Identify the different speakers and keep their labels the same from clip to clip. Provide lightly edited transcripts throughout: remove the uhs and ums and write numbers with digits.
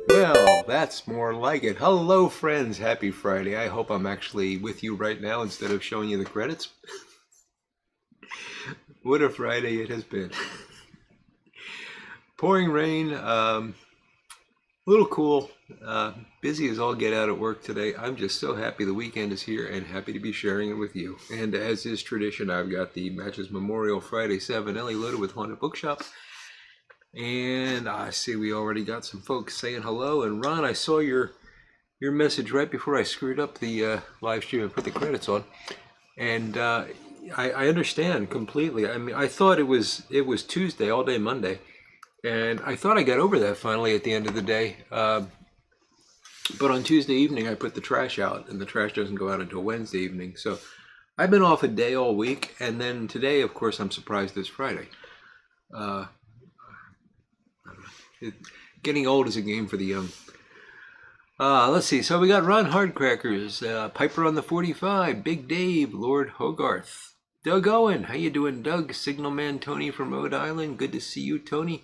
Speaker 1: Well, that's more like it. Hello, friends. Happy Friday. I hope I'm actually with you right now instead of showing you the credits. What a Friday it has been. Pouring rain, a little cool, busy as all get out at work today. I'm just so happy the weekend is here and happy to be sharing it with you. And as is tradition, I've got the Matches Memorial Friday 7 Ellie loaded with Haunted Bookshop. And I see we already got some folks saying hello. And Ron, I saw your message right before I screwed up the live stream and put the credits on. And I understand completely. I mean, I thought it was Tuesday, all day Monday. And I thought I got over that finally at the end of the day. But on Tuesday evening, I put the trash out, and the trash doesn't go out until Wednesday evening. So I've been off a day all week. And then today, of course, I'm surprised it's Friday. Getting old is a game for the young. Let's see. So we got Ron Hardcrackers, Piper on the 45, Big Dave, Lord Hogarth, Doug Owen. How you doing, Doug? Signalman Tony from Rhode Island. Good to see you, Tony.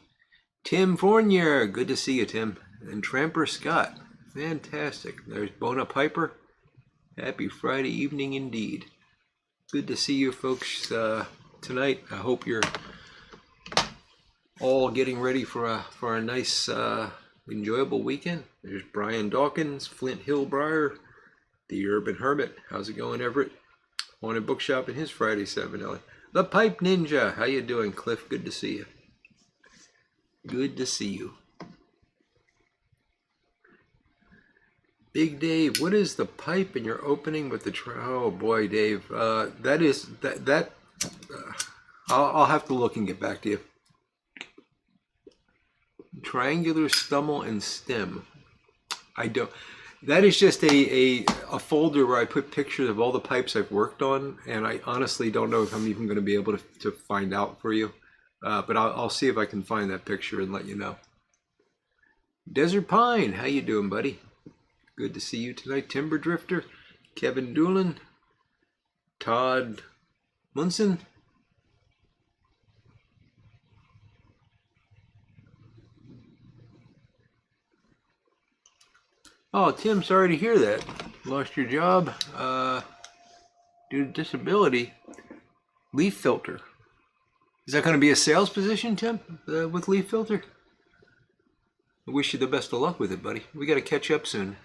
Speaker 1: Tim Fournier. Good to see you, Tim. And Tramper Scott. Fantastic. There's Bona Piper. Happy Friday evening indeed. Good to see you folks tonight. I hope you're all getting ready for a nice enjoyable weekend. There's Brian Dawkins, Flint Hill Briar, the Urban Hermit. How's it going, Everett? Haunted Bookshop and his Friday 7 Ellie. The Pipe Ninja. How you doing, Cliff? Good to see you. Good to see you. Big Dave, what is the pipe in your opening with the oh boy, Dave. I'll have to look and get back to you. Triangular stummel and stem. I don't. That is just a folder where I put pictures of all the pipes I've worked on, and I honestly don't know if I'm even going to be able to find out for you. But I'll see if I can find that picture and let you know. Desert Pine, how you doing, buddy? Good to see you tonight. Timber Drifter, Kevin Doolin, Todd Munson. Oh, Tim, sorry to hear that. Lost your job due to disability. Leaf filter. Is that going to be a sales position, Tim, with leaf filter? I wish you the best of luck with it, buddy. We got to catch up soon.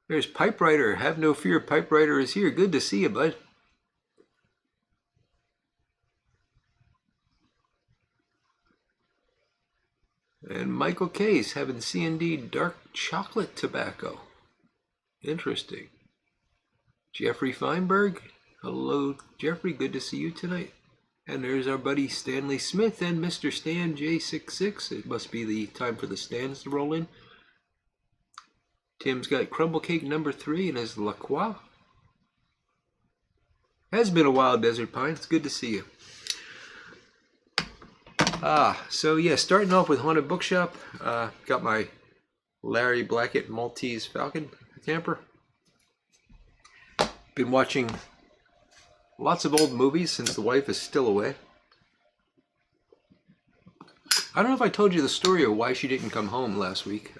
Speaker 1: There's Pipe Writer. Have no fear, Pipe Writer is here. Good to see you, bud. And Michael Case having C&D dark chocolate tobacco. Interesting. Jeffrey Feinberg. Hello, Jeffrey. Good to see you tonight. And there's our buddy Stanley Smith and Mr. Stan J66. It must be the time for the stands to roll in. Tim's got crumble cake number 3 in his La Croix. Has been a while, Desert Pine. It's good to see you. So yeah, starting off with Haunted Bookshop. Got my Larry Blackett Maltese Falcon camper. Been watching lots of old movies since the wife is still away. I don't know if I told you the story of why she didn't come home last week.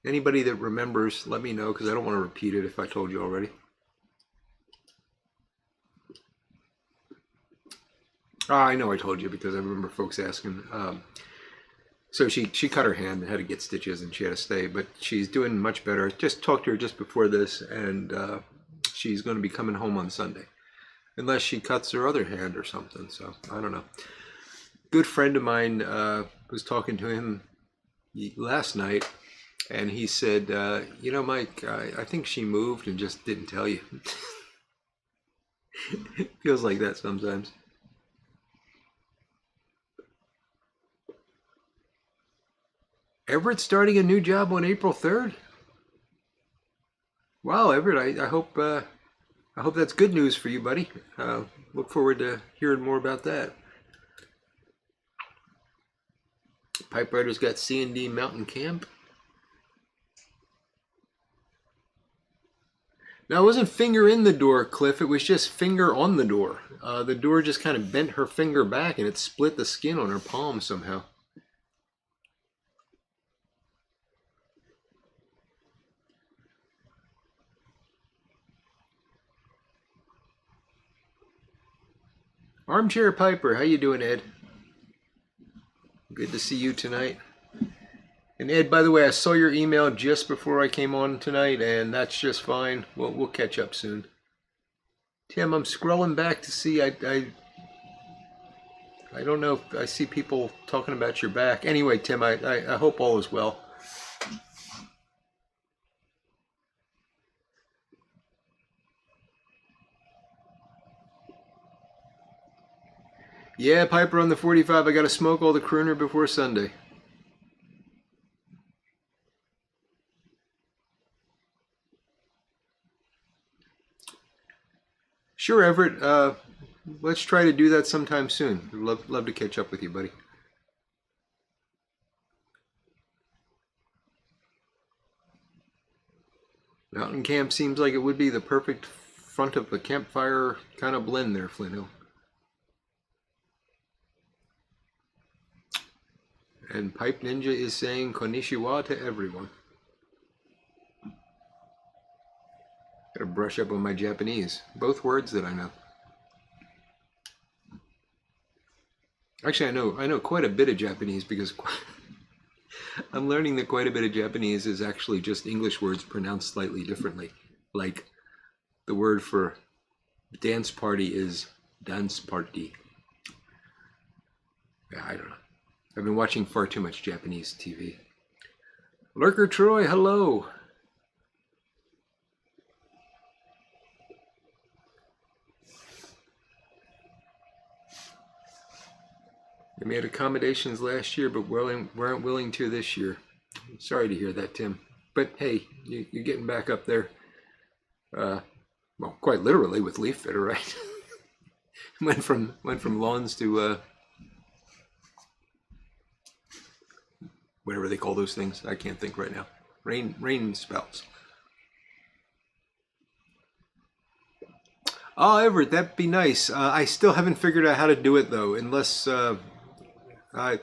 Speaker 1: Anybody that remembers, let me know, because I don't want to repeat it if I told you already. I know I told you because I remember folks asking. So she cut her hand and had to get stitches and she had to stay, but she's doing much better. I just talked to her just before this, and she's going to be coming home on Sunday, unless she cuts her other hand or something. So I don't know. Good friend of mine was talking to him last night, and he said, you know, Mike, I think she moved and just didn't tell you. It feels like that sometimes. Everett's starting a new job on April 3rd. Wow, Everett, I hope that's good news for you, buddy. Look forward to hearing more about that. Pipe Writer's got C&D Mountain Camp. Now, it wasn't finger in the door, Cliff. It was just finger on the door. The door just kind of bent her finger back and it split the skin on her palm somehow. Armchair Piper, how you doing, Ed? Good to see you tonight. And Ed, by the way, I saw your email just before I came on tonight, and that's just fine. We'll catch up soon. Tim, I'm scrolling back to see. I don't know if I see people talking about your back. Anyway, Tim, I hope all is well. Yeah, Piper on the 45. I got to smoke all the crooner before Sunday. Sure, Everett. Let's try to do that sometime soon. Love to catch up with you, buddy. Mountain Camp seems like it would be the perfect front of the campfire kind of blend there, Flint Hill. And Pipe Ninja is saying konnichiwa to everyone. Gotta brush up on my Japanese. Both words that I know. Actually, I know quite a bit of Japanese because I'm learning that quite a bit of Japanese is actually just English words pronounced slightly differently. Like the word for dance party is dance party. Yeah, I don't know. I've been watching far too much Japanese TV. Lurker Troy, hello. They made accommodations last year, but weren't willing to this year. Sorry to hear that, Tim. But hey, you're getting back up there. Well, quite literally with leaf fitter, right? went from lawns to whatever they call those things. I can't think right now. Rain spouts. Oh, Everett, that'd be nice. I still haven't figured out how to do it though, unless I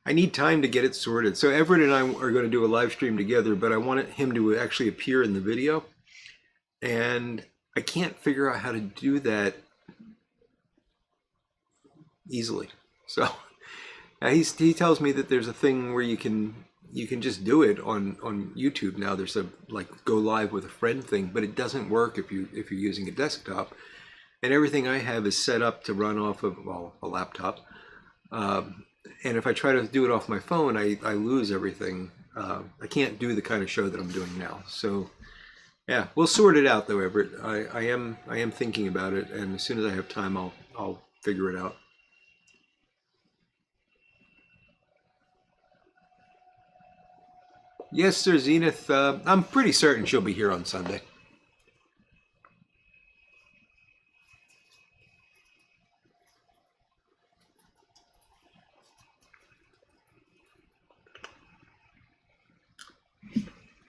Speaker 1: I need time to get it sorted. So Everett and I are going to do a live stream together, but I wanted him to actually appear in the video, and I can't figure out how to do that easily. So he tells me that there's a thing where you can just do it on YouTube now. There's a like go live with a friend thing, but it doesn't work if you're using a desktop. And everything I have is set up to run off of, well, a laptop. And if I try to do it off my phone, I lose everything. I can't do the kind of show that I'm doing now. So yeah, we'll sort it out though, Everett. I am thinking about it, and as soon as I have time, I'll figure it out. Yes, sir, Zenith. I'm pretty certain she'll be here on Sunday.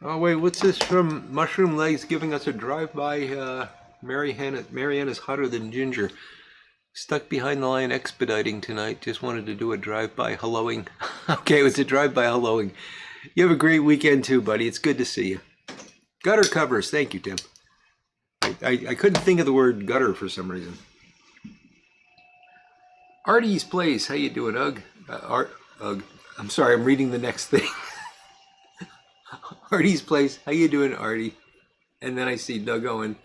Speaker 1: Oh wait, what's this from Mushroom Legs giving us a drive-by? Marianne is hotter than ginger. Stuck behind the line expediting tonight. Just wanted to do a drive-by helloing. Okay, it's a drive-by helloing. You have a great weekend too, buddy. It's good to see you. Gutter covers. Thank you, Tim. I couldn't think of the word gutter for some reason. Artie's Place. How you doing, Ugg? Ugg. I'm sorry, I'm reading the next thing. Artie's Place. How you doing, Artie? And then I see Doug Owen.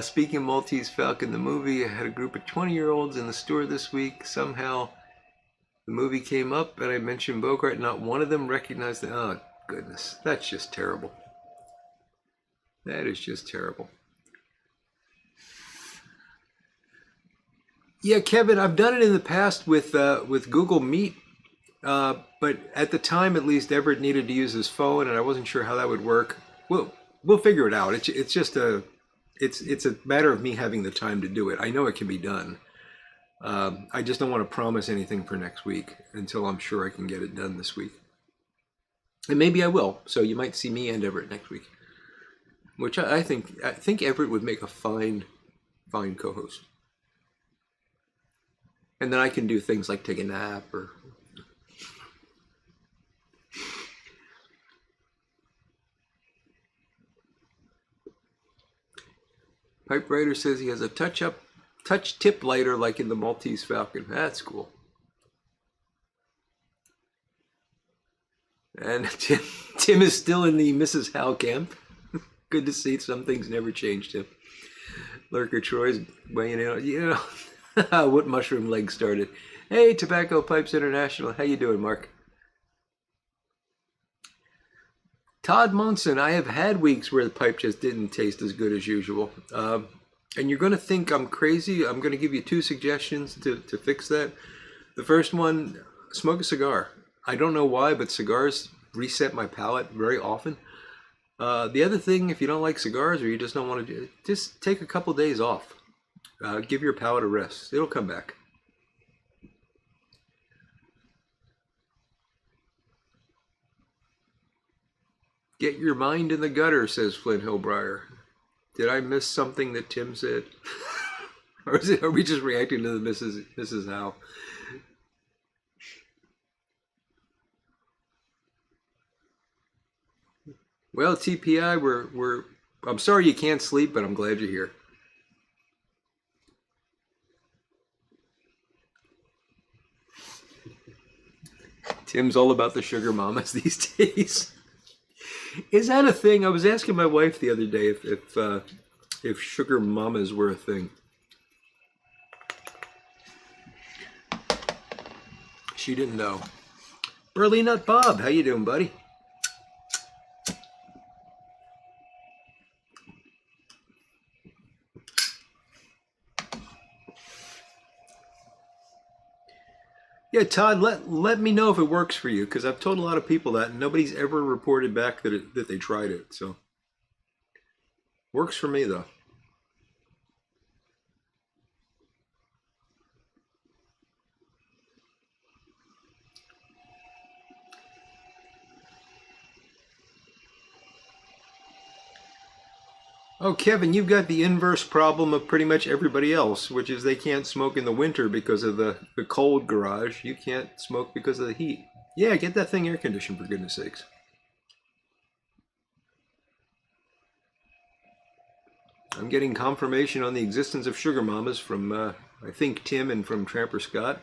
Speaker 1: Speaking of Maltese Falcon, the movie, I had a group of 20-year-olds in the store this week. Somehow the movie came up and I mentioned Bogart. Not one of them recognized it. Oh, goodness. That's just terrible. That is just terrible. Yeah, Kevin, I've done it in the past with Google Meet. But at the time, at least, Everett needed to use his phone, and I wasn't sure how that would work. We'll figure it out. It's just it's a matter of me having the time to do it. I know it can be done. I just don't want to promise anything for next week until I'm sure I can get it done this week. And maybe I will. So you might see me and Everett next week, which I think Everett would make a fine co-host. And then I can do things like take a nap or. Pipe Writer says he has a touch tip lighter like in the Maltese Falcon. That's cool. And Tim is still in the Mrs. Howe camp. Good to see. Some things never changed him. Lurker Troy's weighing in. You know what Mushroom Leg started. Hey, Tobacco Pipes International. How you doing, Mark? Todd Monson, I have had weeks where the pipe just didn't taste as good as usual. And you're going to think I'm crazy. I'm going to give you 2 suggestions to fix that. The first one, smoke a cigar. I don't know why, but cigars reset my palate very often. The other thing, if you don't like cigars or you just don't want to do it, just take a couple days off. Give your palate a rest. It'll come back. Get your mind in the gutter, says Flint Hillbriar. Did I miss something that Tim said? Or are we just reacting to the Mrs. Howe? Well, TPI, I'm sorry you can't sleep, but I'm glad you're here. Tim's all about the sugar mamas these days. Is that a thing? I was asking my wife the other day if sugar mamas were a thing. She didn't know. Burley Nut Bob, how you doing, buddy? Yeah, Todd, let me know if it works for you, because I've told a lot of people that, and nobody's ever reported back that they tried it. So, works for me though. Oh, Kevin, you've got the inverse problem of pretty much everybody else, which is they can't smoke in the winter because of the cold garage. You can't smoke because of the heat. Yeah, get that thing air conditioned, for goodness sakes. I'm getting confirmation on the existence of sugar mamas from, I think, Tim and from Tramper Scott.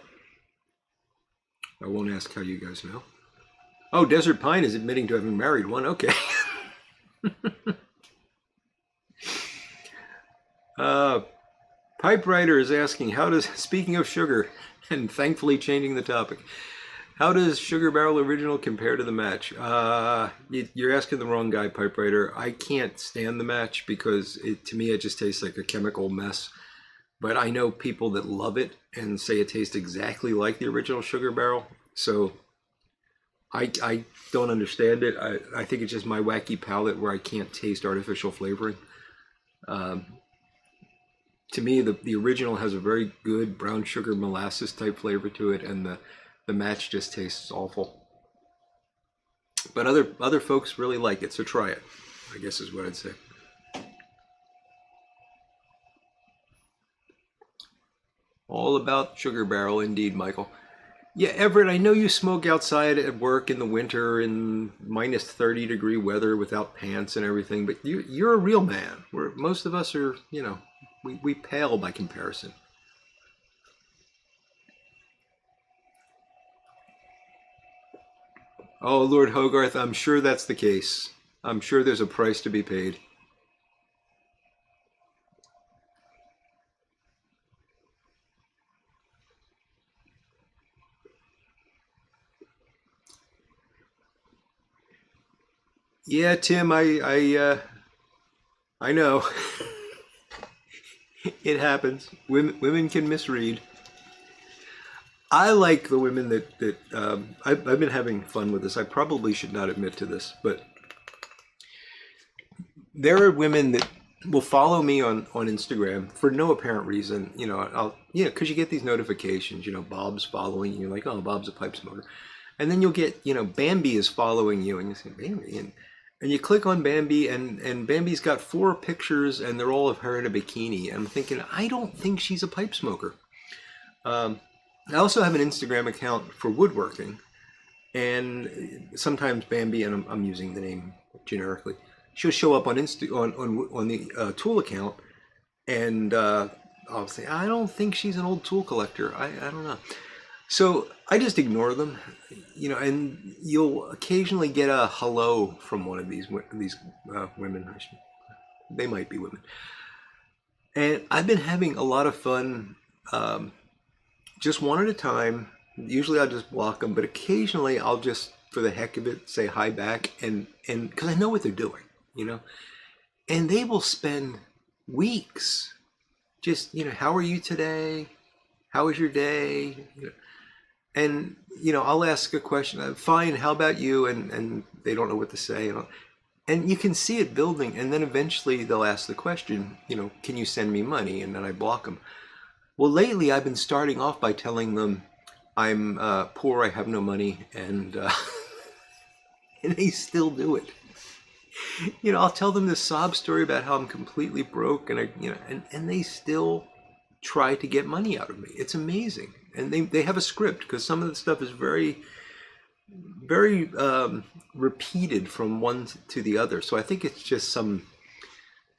Speaker 1: I won't ask how you guys know. Oh, Desert Pine is admitting to having married one. Okay. Pipe Writer is asking, how does, speaking of sugar, and thankfully changing the topic, how does Sugar Barrel Original compare to the match? You're asking the wrong guy, Pipe Writer. I can't stand the match because to me it just tastes like a chemical mess. But I know people that love it and say it tastes exactly like the original Sugar Barrel. So I don't understand it. I think it's just my wacky palate where I can't taste artificial flavoring. To me, the original has a very good brown sugar molasses type flavor to it, and the match just tastes awful. But other folks really like it, so try it, I guess is what I'd say. All about Sugar Barrel indeed, Michael. Yeah, Everett, I know you smoke outside at work in the winter in minus 30-degree weather without pants and everything, but you're a real man. Most of us are, we pale by comparison. Oh, Lord Hogarth, I'm sure that's the case. I'm sure there's a price to be paid. Yeah, Tim, I know. It happens. Women can misread. I like the women that I've been having fun with this. I probably should not admit to this, but there are women that will follow me on Instagram for no apparent reason. Because you get these notifications. Bob's following you. You're like, oh, Bob's a pipe smoker, and then you'll get, Bambi is following you, and you say Bambi, and you click on Bambi, and Bambi's got 4 pictures, and they're all of her in a bikini. And I'm thinking, I don't think she's a pipe smoker. I also have an Instagram account for woodworking, and sometimes Bambi, and I'm using the name generically, she'll show up on the tool account, and I'll say, I don't think she's an old tool collector. I don't know. So I just ignore them, and you'll occasionally get a hello from one of these women. They might be women. And I've been having a lot of fun, just one at a time. Usually I'll just block them, but occasionally I'll just, for the heck of it, say hi back, and because I know what they're doing, and they will spend weeks just, how are you today? How was your day? And I'll ask a question. Fine. How about you? And they don't know what to say. And you can see it building. And then eventually they'll ask the question. Can you send me money? And then I block them. Well, lately I've been starting off by telling them I'm poor. I have no money, and and they still do it. I'll tell them this sob story about how I'm completely broke, and and they still try to get money out of me. It's amazing. And they have a script, because some of the stuff is very, very repeated from one to the other. So I think it's just some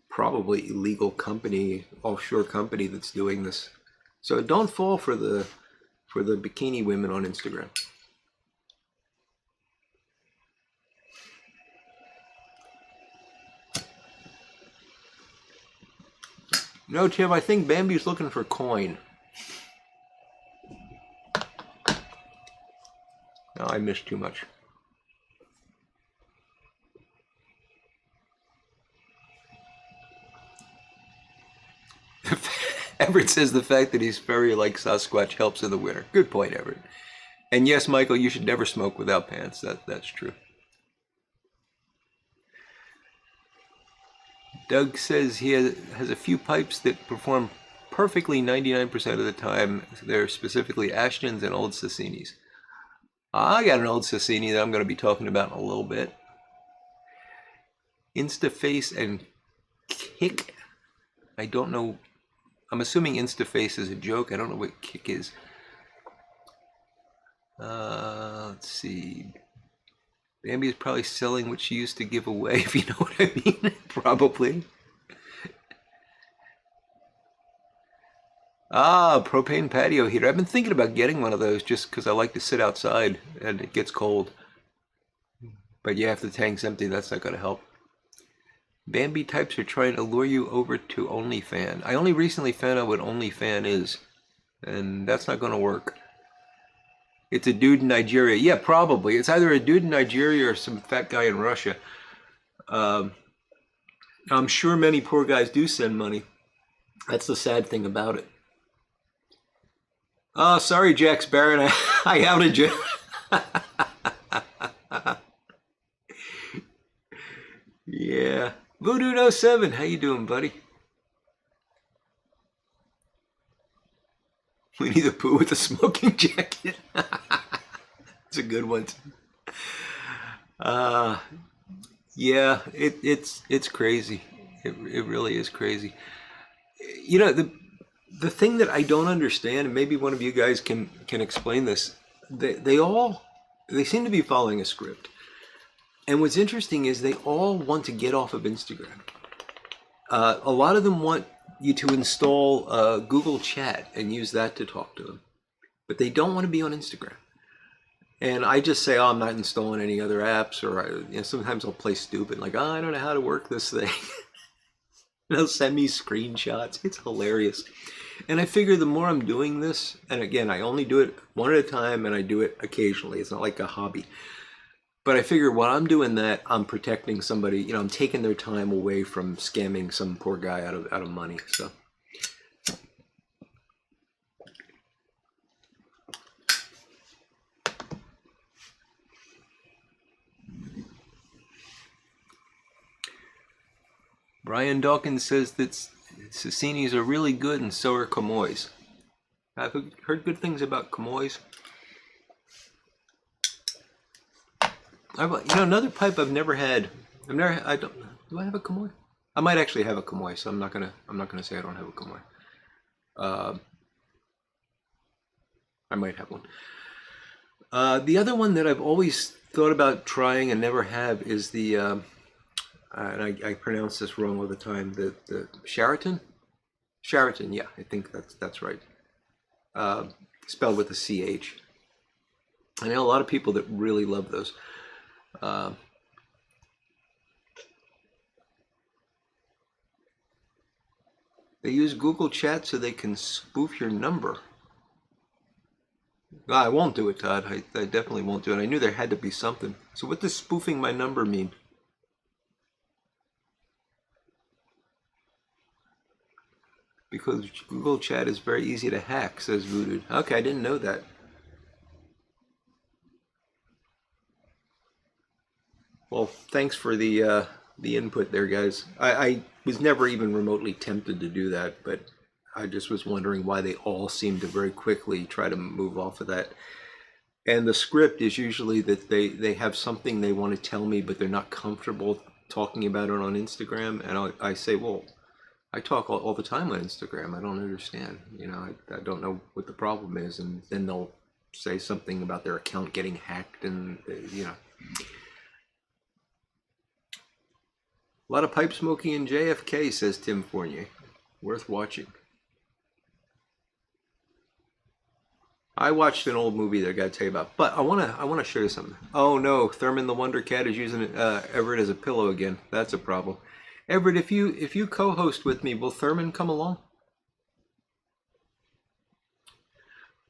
Speaker 1: probably illegal company, offshore company, that's doing this. So don't fall for the bikini women on Instagram. No, Tim, I think Bambi's looking for coin. No, I missed too much. Everett says the fact that he's furry like Sasquatch helps in the winter. Good point, Everett. And yes, Michael, you should never smoke without pants. That's true. Doug says he has a few pipes that perform perfectly 99% of the time. They're specifically Ashtons and Old Sassinis. I got an Old Sassini that I'm going to be talking about in a little bit. Instaface and Kick. I don't know. I'm assuming InstaFace is a joke. I don't know what Kick is. Let's see. Bambi is probably selling what she used to give away, if you know what I mean. Probably. Ah, propane patio heater. I've been thinking about getting one of those just because I like to sit outside and it gets cold. But yeah, if the tank's empty, that's not going to help. Bambi types are trying to lure you over to OnlyFan. I only recently found out what OnlyFan is, and that's not going to work. It's a dude in Nigeria. Yeah, probably. It's either a dude in Nigeria or some fat guy in Russia. I'm sure many poor guys do send money. That's the sad thing about it. Oh, sorry, Jax Barron. I outed you. Yeah. Voodoo07, how you doing, buddy? We need a poo with a smoking jacket. It's a good one. Yeah, it's crazy. It really is crazy. You know, the thing that I don't understand, and maybe one of you guys can explain this, they seem to be following a script. And what's interesting is they all want to get off of Instagram. A lot of them want you to install Google Chat and use that to talk to them. But they don't want to be on Instagram. And I just say, oh, I'm not installing any other apps, or sometimes I'll play stupid, like, oh, I don't know how to work this thing. They'll send me screenshots. It's hilarious. And I figure the more I'm doing this, and again, I only do it one at a time, and I do it occasionally. It's not like a hobby. But I figure while I'm doing that, I'm protecting somebody. I'm taking their time away from scamming some poor guy out of money. So. Brian Dawkins says that Cecinis are really good, and so are Camoys. I've heard good things about Camoys. Another pipe I've never had. Do I have a Camoy? I might actually have a Camoy, so I'm not gonna say I don't have a Camoy. I might have one. The other one that I've always thought about trying and never have is the and I pronounce this wrong all the time. The Sheraton. Sheraton, yeah, I think that's right. Spelled with a CH. I know a lot of people that really love those. They use Google Chat so they can spoof your number. I won't do it, Todd. I definitely won't do it. I knew there had to be something. So what does spoofing my number mean? Because Google Chat is very easy to hack, says Voodoo. Okay, I didn't know that. Well, thanks for the input there, guys. I was never even remotely tempted to do that, but I just was wondering why they all seem to very quickly try to move off of that. And the script is usually that they have something they want to tell me, but they're not comfortable talking about it on Instagram. And I say, well, I talk all the time on Instagram. I don't understand. I don't know what the problem is. And then they'll say something about their account getting hacked, and A lot of pipe smoking in JFK, says Tim Fournier. Worth watching. I watched an old movie that I got to tell you about, but I wanna show you something. Oh no, Thurman the Wonder Cat is using Everett as a pillow again. That's a problem. Everett, if you co-host with me, will Thurman come along?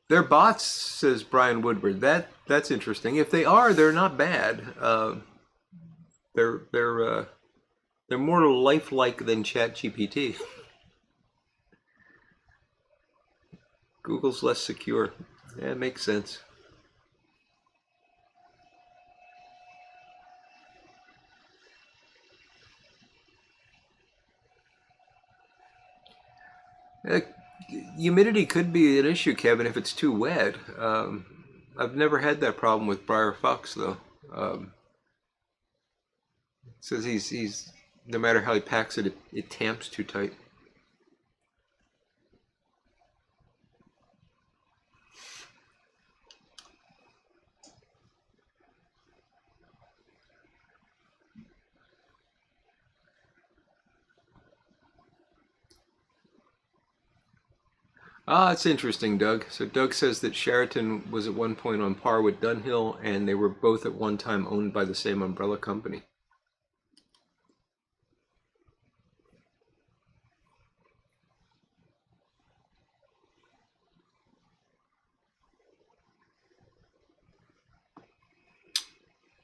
Speaker 1: They're bots, says Brian Woodward. That's interesting. If they are, they're not bad. They're more lifelike than ChatGPT. Google's less secure. Yeah, it makes sense. Humidity could be an issue, Kevin, if it's too wet. I've never had that problem with Briar Fox, though. Says he's no matter how he packs it, it tamps too tight. Ah, it's interesting, Doug. So Doug says that Sheraton was at one point on par with Dunhill, and they were both at one time owned by the same umbrella company.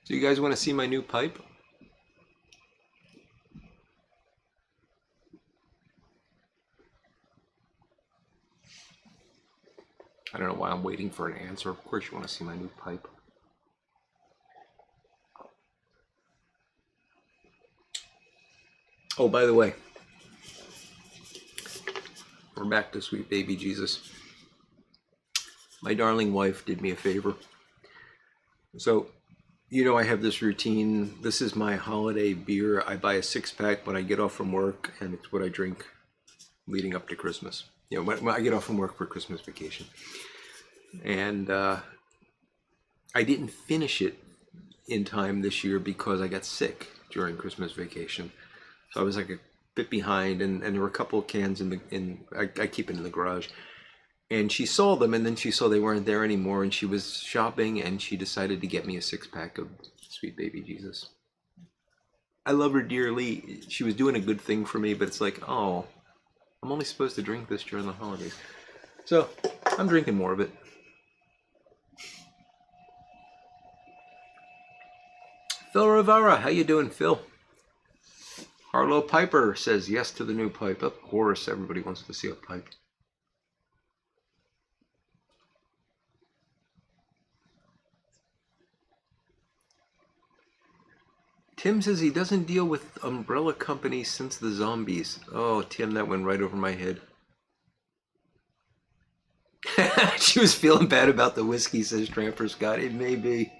Speaker 1: So you guys want to see my new pipe? I don't know why I'm waiting for an answer. Of course you want to see my new pipe. Oh, by the way, we're back to sweet baby Jesus. My darling wife did me a favor. So, you know, I have this routine. This is my holiday beer. I buy a 6-pack when I get off from work, and it's what I drink leading up to Christmas. You know, when I get off from work for Christmas vacation. And I didn't finish it in time this year because I got sick during Christmas vacation. So I was like a bit behind, and there were a couple of cans I keep it in the garage. And she saw them, and then she saw they weren't there anymore, and she was shopping, and she decided to get me a 6-pack of Sweet Baby Jesus. I love her dearly. She was doing a good thing for me, but it's like, oh, I'm only supposed to drink this during the holidays. So I'm drinking more of it. Phil Rivera, how you doing, Phil? Harlow Piper says yes to the new pipe. Of course, everybody wants to see a pipe. Tim says he doesn't deal with umbrella companies since the zombies. Oh, Tim, that went right over my head. She was feeling bad about the whiskey, says Tramper Scott. It may be.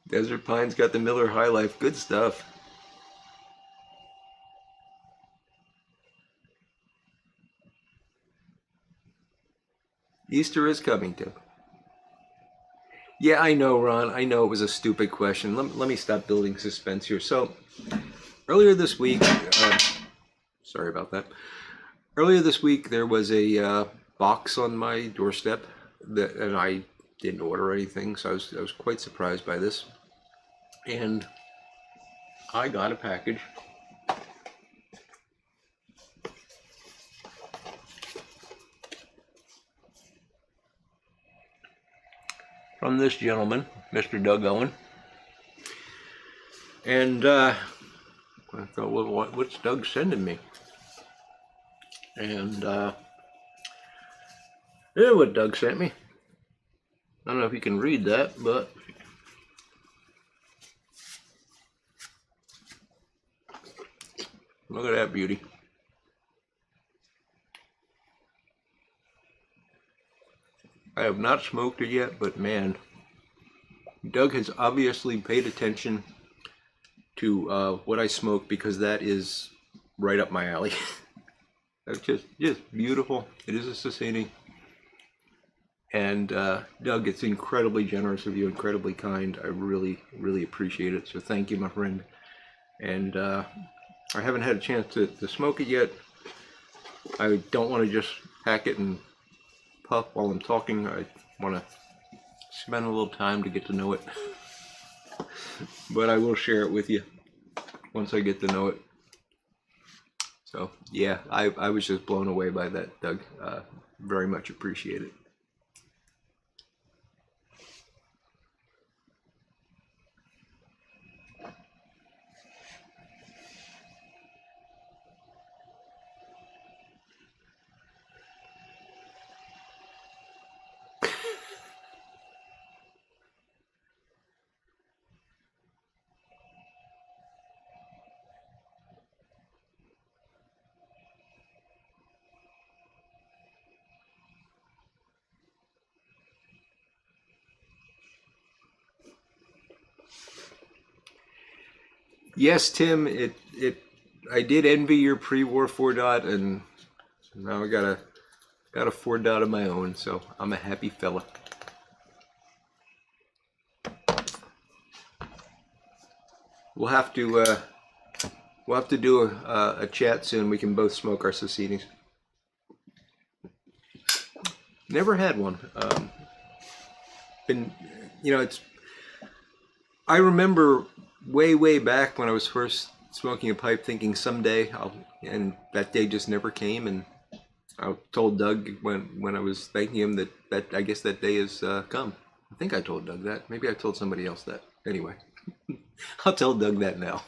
Speaker 1: Desert Pine's got the Miller High Life. Good stuff. Easter is coming, Tim. Yeah, I know, Ron. I know it was a stupid question. Let me stop building suspense here. So, earlier this week, sorry about that. Earlier this week, there was a box on my doorstep and I didn't order anything, so I was quite surprised by this. And I got a package. From this gentleman, Mr. Doug Owen. And I thought, well, what's Doug sending me? And here's what Doug sent me. I don't know if you can read that, but look at that beauty. I have not smoked it yet, but man, Doug has obviously paid attention to what I smoke, because that is right up my alley. That's just beautiful. It is a Sassini. And Doug, it's incredibly generous of you, incredibly kind. I really, really appreciate it. So thank you, my friend. And I haven't had a chance to smoke it yet. I don't want to just pack it and puff while I'm talking. I want to spend a little time to get to know it. But I will share it with you once I get to know it. So yeah, I was just blown away by that, Doug. Very much appreciate it. Yes, Tim, I did envy your pre-war 4 dot, and now I got a 4 dot of my own, so I'm a happy fella. We'll have to do a chat soon. We can both smoke our Sassinis. Never had one. Been, it's. I remember way back when I was first smoking a pipe, thinking someday and that day just never came. And I told Doug when I was thanking him that I guess that day has come. I think I told Doug that. Maybe I told somebody else that. Anyway, I'll tell Doug that now.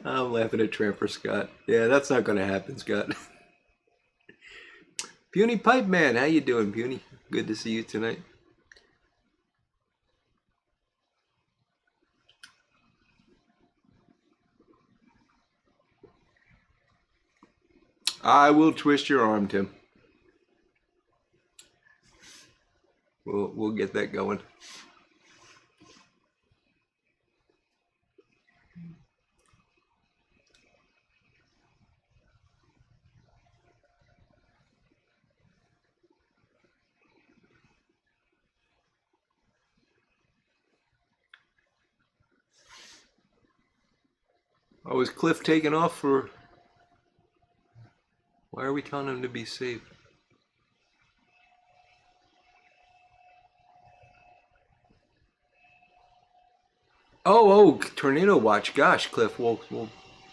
Speaker 1: I'm laughing at Tramper Scott. Yeah, that's not going to happen, Scott. Puny Pipe Man, how you doing, Puny? Good to see you tonight. I will twist your arm, Tim. We'll get that going. Oh, is Cliff taking off for? Why are we telling him to be safe? Oh, tornado watch. Gosh, Cliff. Well,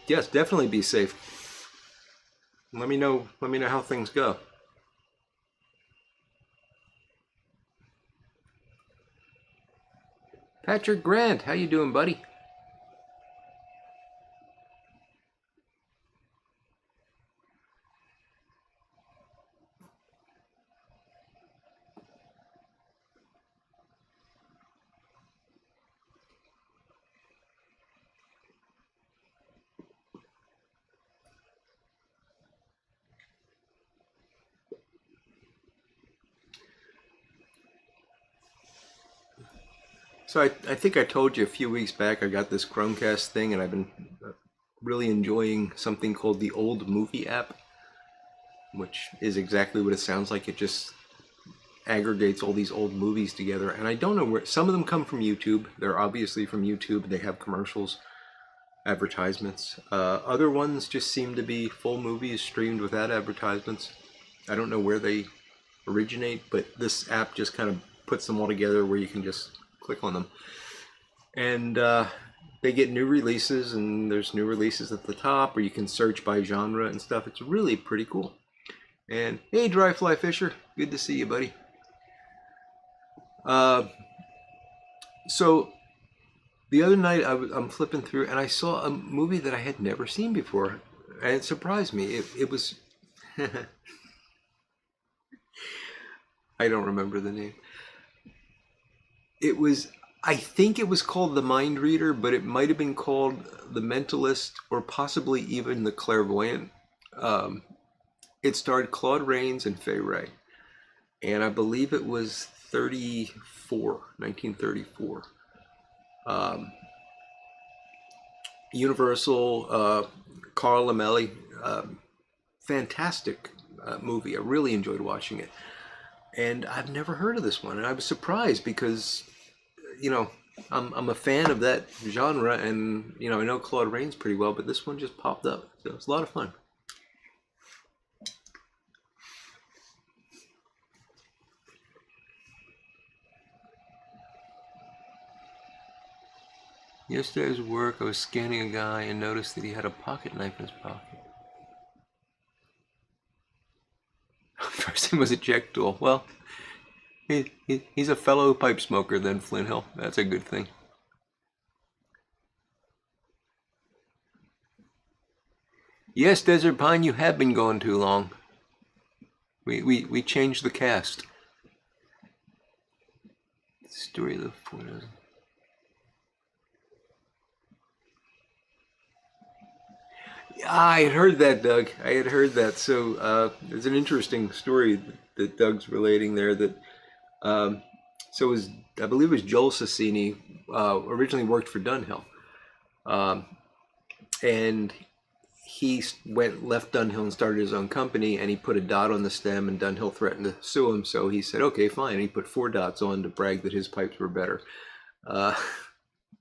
Speaker 1: yes, definitely be safe. Let me know how things go. Patrick Grant, how you doing, buddy? So I think I told you a few weeks back I got this Chromecast thing, and I've been really enjoying something called the Old Movie app, which is exactly what it sounds like. It just aggregates all these old movies together, and I don't know where some of them come from YouTube. They're obviously from YouTube. They have commercials, advertisements. Other ones just seem to be full movies streamed without advertisements. I don't know where they originate, but this app just kind of puts them all together where you can just click on them. And they get new releases, and there's new releases at the top, or you can search by genre and stuff. It's really pretty cool. And hey, Dry Fly Fisher, good to see you, buddy. So the other night I'm flipping through, and I saw a movie that I had never seen before, and it surprised me. It was I don't remember the name. It was, I think it was called The Mind Reader, but it might have been called The Mentalist, or possibly even The Clairvoyant. It starred Claude Rains and Fay Wray, and I believe it was 1934. Universal, Carl Lamelli, fantastic movie. I really enjoyed watching it. And I've never heard of this one, and I was surprised because, I'm a fan of that genre, and I know Claude Rains pretty well, but this one just popped up, so it's a lot of fun. Yesterday's work, I was scanning a guy and noticed that he had a pocket knife in his pocket. First thing was a check tool. Well, he's a fellow pipe smoker then, Flint Hill. That's a good thing. Yes, Desert Pine, you have been going too long. We changed the cast. Story of the 4,000. I had heard that, Doug. I had heard that. So there's an interesting story that Doug's relating there. That so it was, I believe it was Joel Sassini, originally worked for Dunhill, um, and he went left Dunhill and started his own company, and he put a dot on the stem, and Dunhill threatened to sue him. So he said, "Okay, fine." And he put four dots on to brag that his pipes were better. Uh,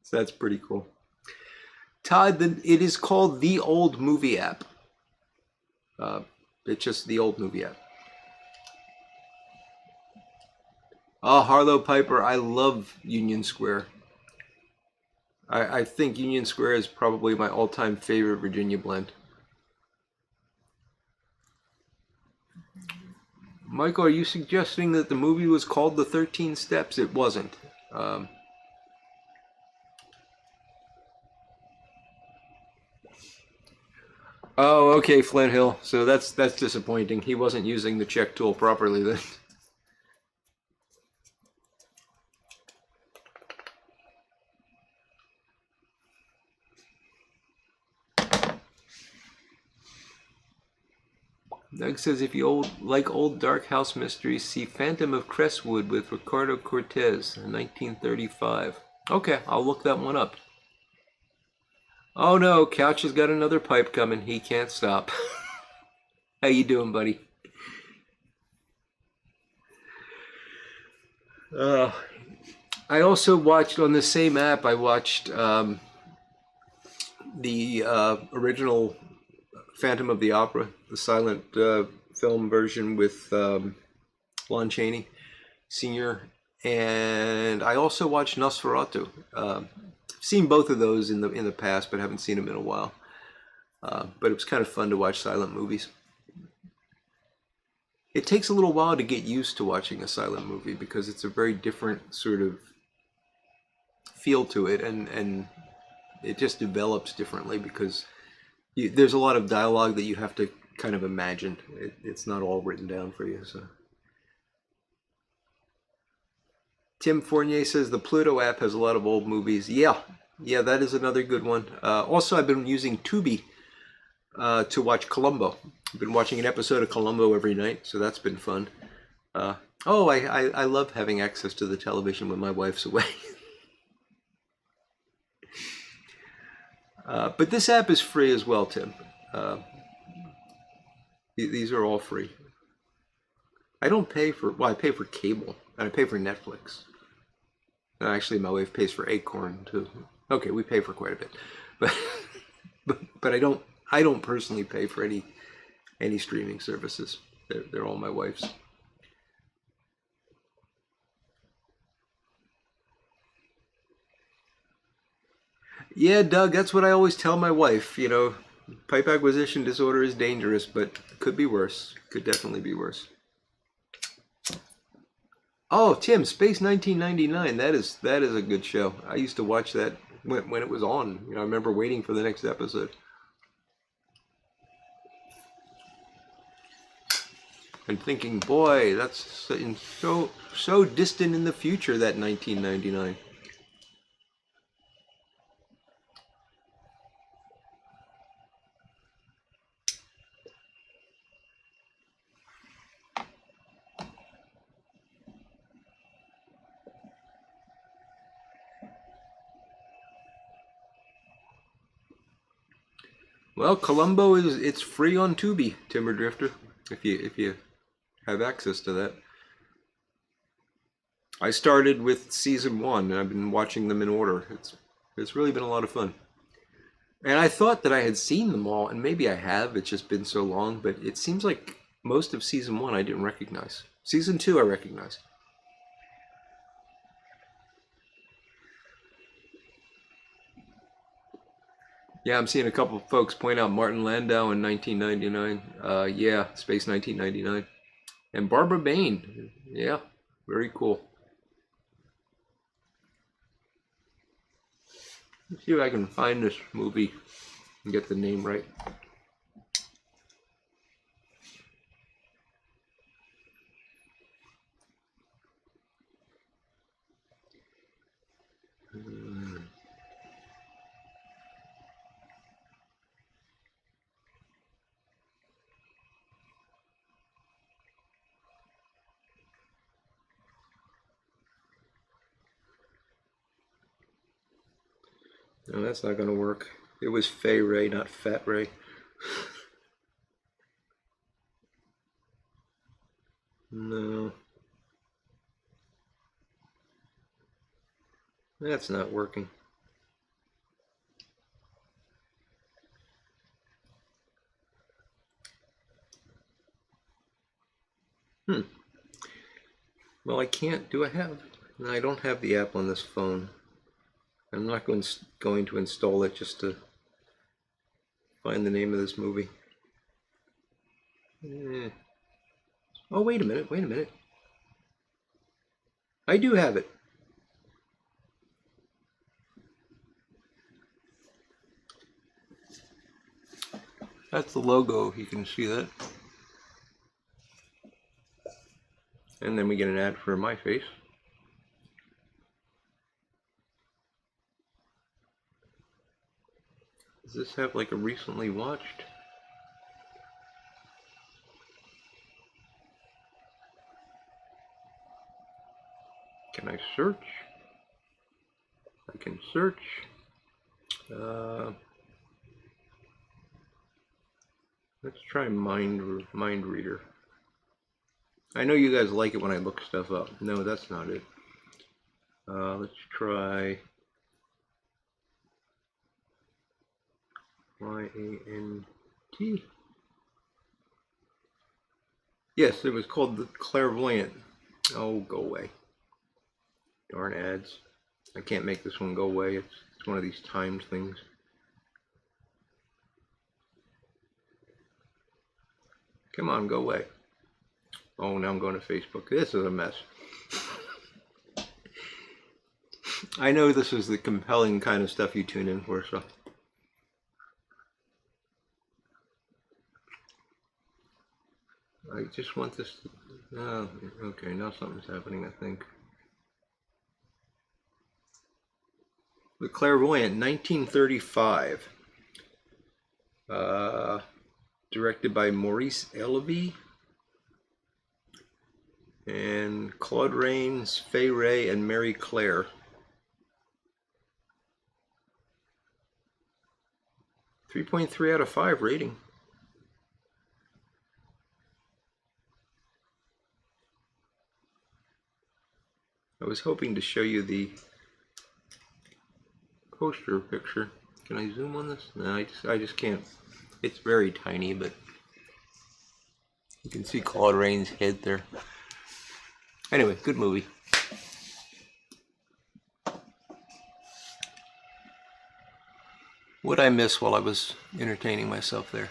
Speaker 1: so that's pretty cool. Todd, it is called the Old Movie App. It's just the Old Movie App. Oh, Harlow Piper, I love Union Square. I think Union Square is probably my all-time favorite Virginia blend. Michael, are you suggesting that the movie was called The 13 Steps? It wasn't. Um, oh, okay, Flint Hill. So that's disappointing. He wasn't using the check tool properly then. Doug says if you like old dark house mysteries, see Phantom of Crestwood with Ricardo Cortez, 1935. Okay, I'll look that one up. Oh no, Couch has got another pipe coming. He can't stop. How you doing, buddy? Uh, I also watched on the same app. I watched the original Phantom of the Opera, the silent film version with Lon Chaney Sr. And I also watched Nosferatu. Seen both of those in the past, but haven't seen them in a while. But it was kind of fun to watch silent movies. It takes a little while to get used to watching a silent movie because it's a very different sort of feel to it, and it just develops differently because there's a lot of dialogue that you have to kind of imagine. It's not all written down for you. So Tim Fournier says the Pluto app has a lot of old movies. Yeah, that is another good one. Also, I've been using Tubi to watch Columbo. I've been watching an episode of Columbo every night, so that's been fun. I love having access to the television when my wife's away. But this app is free as well, Tim. Uh, these are all free. I don't pay for, well, I pay for cable and I pay for Netflix. Actually, my wife pays for Acorn too. Okay, we pay for quite a bit, but but I don't personally pay for any streaming services. They're all my wife's. Yeah, Doug, that's what I always tell my wife. You know, pipe acquisition disorder is dangerous, but could be worse. Could definitely be worse. Oh, Tim, Space 1999. That is a good show. I used to watch that when it was on. You know, I remember waiting for the next episode and thinking, boy, that's so distant in the future, that 1999. Well, Columbo it's free on Tubi, Timber Drifter, if you have access to that. I started with season one, and I've been watching them in order. It's really been a lot of fun. And I thought that I had seen them all, and maybe I have. It's just been so long, but it seems like most of season one I didn't recognize. Season two I recognize. Yeah, I'm seeing a couple of folks point out Martin Landau in 1999. Yeah, Space 1999. And Barbara Bain. Yeah, very cool. Let's see if I can find this movie and get the name right. No, that's not going to work. It was Fay Ray, not Fat Ray. No. That's not working. Well, I can't. Do I have? No, I don't have the app on this phone. I'm not going to install it just to find the name of this movie. Oh, wait a minute. Wait a minute. I do have it. That's the logo. You can see that. And then we get an ad for my face. Does this have like a recently watched? Can I search? I can search. Let's try Mind Reader. I know you guys like it when I look stuff up. No, that's not it. Let's try Y-A-N-T. Yes, it was called The Clairvoyant. Oh, go away. Darn ads. I can't make this one go away. It's one of these timed things. Come on, go away. Oh, now I'm going to Facebook. This is a mess. I know this is the compelling kind of stuff you tune in for, so. I just want this to, oh, okay, now something's happening, I think. The Clairvoyant, 1935. Directed by Maurice Elvey. And Claude Rains, Fay Ray, and Mary Claire. .3 out of 5 rating. I was hoping to show you the poster picture. Can I zoom on this? No, I just can't. It's very tiny, but you can see Claude Rains' head there. Anyway, good movie. What'd I miss while I was entertaining myself there?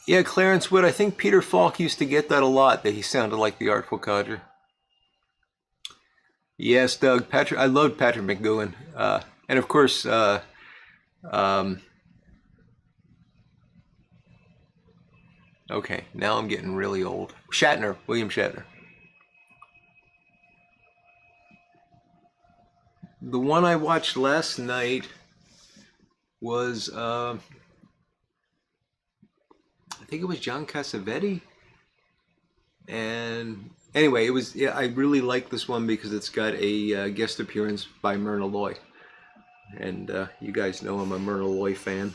Speaker 1: Yeah, Clarence Wood. I think Peter Falk used to get that a lot, that he sounded like the Artful Codger. Yes, Doug. Patrick. I loved Patrick McGowan. And of course, okay, now I'm getting really old. Shatner, William Shatner. The one I watched last night was, I think it was John Cassavetes. And anyway, it was, yeah, I really like this one because it's got a guest appearance by Myrna Loy. And you guys know I'm a Myrna Loy fan.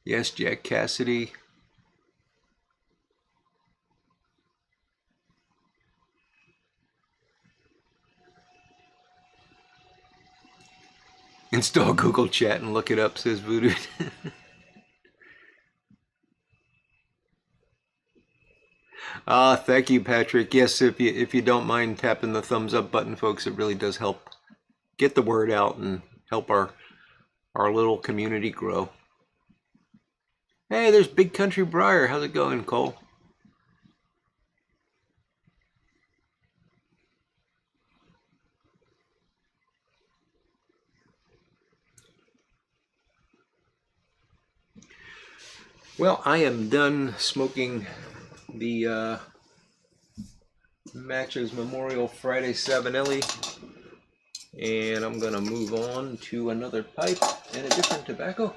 Speaker 1: Yes, Jack Cassidy. Install Google Chat and look it up, says Voodoo. Thank you, Patrick. Yes, if you don't mind tapping the thumbs up button, folks, it really does help get the word out and help our little community grow. Hey, there's Big Country Briar. How's it going, Cole? Well, I am done smoking the Matches Memorial Friday Sabanelli, and I'm gonna move on to another pipe and a different tobacco.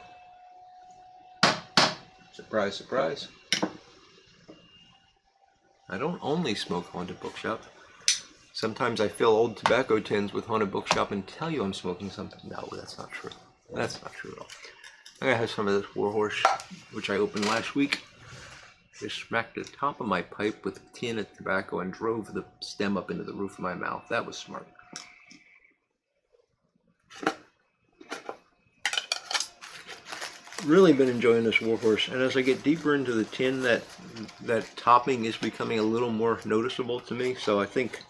Speaker 1: Surprise, surprise. I don't only smoke Haunted Bookshop. Sometimes I fill old tobacco tins with Haunted Bookshop and tell you I'm smoking something. No, that's not true. That's not true at all. I'm gonna have some of this Warhorse, which I opened last week. Just smacked the top of my pipe with a tin of tobacco and drove the stem up into the roof of my mouth. That was smart. Really been enjoying this Warhorse, and as I get deeper into the tin, that topping is becoming a little more noticeable to me. So I think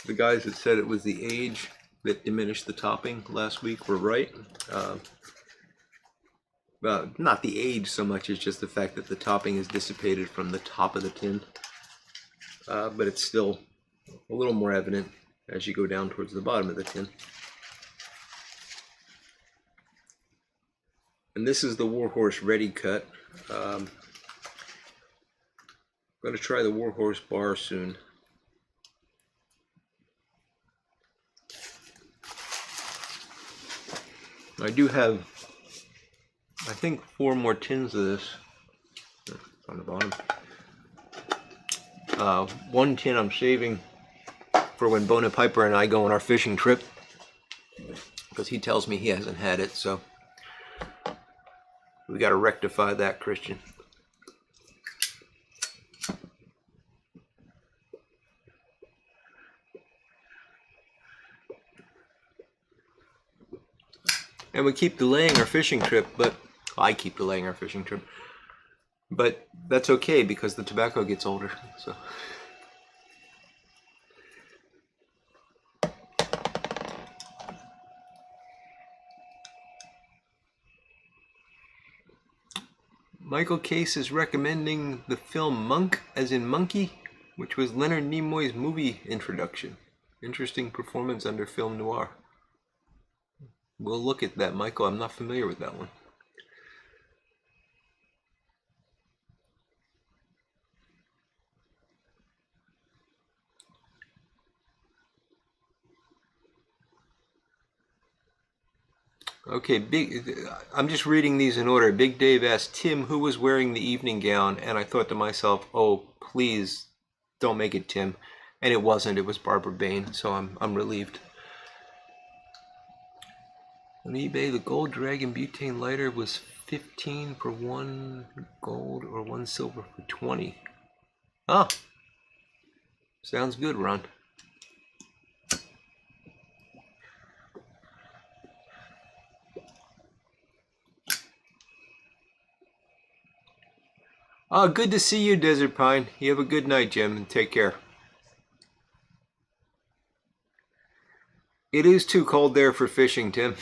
Speaker 1: the guys that said it was the age that diminished the topping last week were right. Not the age so much as just the fact that the topping is dissipated from the top of the tin, but it's still a little more evident as you go down towards the bottom of the tin. And this is the Warhorse Ready Cut. I'm going to try the Warhorse Bar soon. I do have, I think, 4 more tins of this on the bottom. One tin I'm saving for when Bona Piper and I go on our fishing trip, because he tells me he hasn't had it, so we got to rectify that, Christian. And we keep delaying our fishing trip, but I keep delaying our fishing trip. But that's okay because the tobacco gets older. So Michael Case is recommending the film Monk, as in Monkey, which was Leonard Nimoy's movie introduction. Interesting performance under film noir. We'll look at that, Michael. I'm not familiar with that one. Okay, I'm just reading these in order. Big Dave asked Tim who was wearing the evening gown, and I thought to myself, oh, please don't make it Tim. And it wasn't. It was Barbara Bain, so I'm relieved. On eBay, the Gold Dragon butane lighter was 15 for 1 gold or 1 silver for 20. Ah, sounds good, Ron. Oh, good to see you, Desert Pine. You have a good night, Jim, and take care. It is too cold there for fishing, Tim.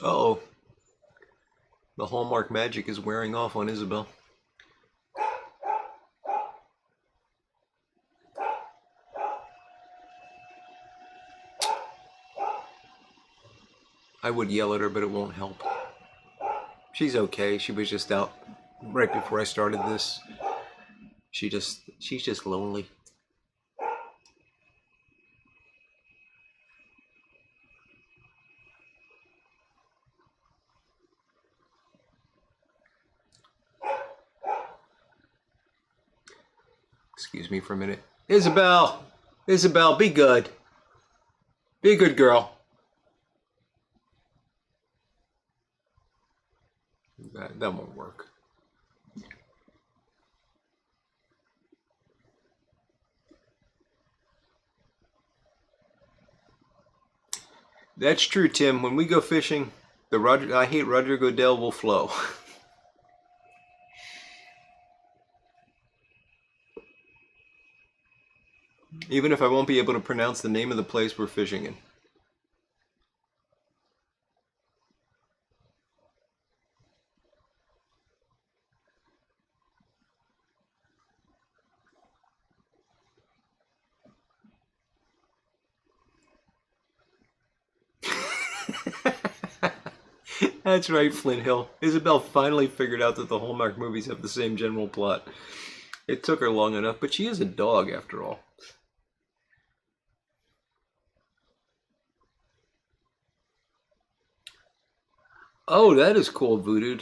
Speaker 1: Uh-oh. The Hallmark magic is wearing off on Isabel. I would yell at her, but it won't help. She's okay. She was just out right before I started this. She's just lonely. Excuse me for a minute. Isabel! Isabel, be good. Be a good girl. That won't work. That's true, Tim. When we go fishing, the Roger I hate Roger Goodell will flow. Even if I won't be able to pronounce the name of the place we're fishing in. That's right, Flint Hill. Isabel finally figured out that the Hallmark movies have the same general plot. It took her long enough, but she is a dog after all. Oh, that is cool, Voodoo.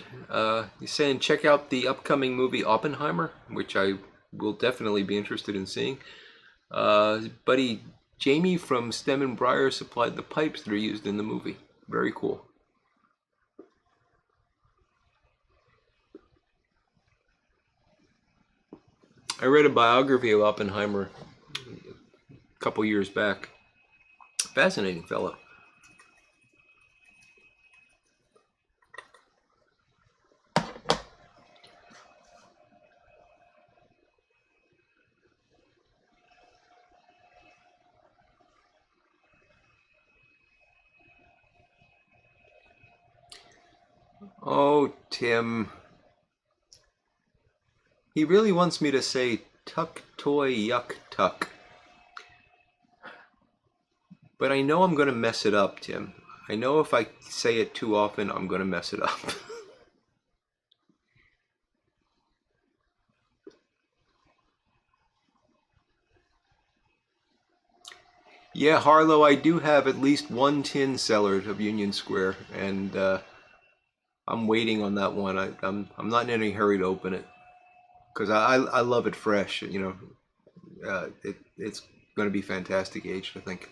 Speaker 1: He's saying check out the upcoming movie Oppenheimer, which I will definitely be interested in seeing. His buddy Jamie from Stem and Briar supplied the pipes that are used in the movie. Very cool. I read a biography of Oppenheimer a couple years back. Fascinating fellow. Oh, Tim. He really wants me to say tuck toy yuck tuck. But I know I'm going to mess it up, Tim. I know if I say it too often, I'm going to mess it up. Yeah, Harlow, I do have at least one tin cellar of Union Square, and I'm waiting on that one. I'm not in any hurry to open it because I love it fresh. You know, it's going to be fantastic aged, I think.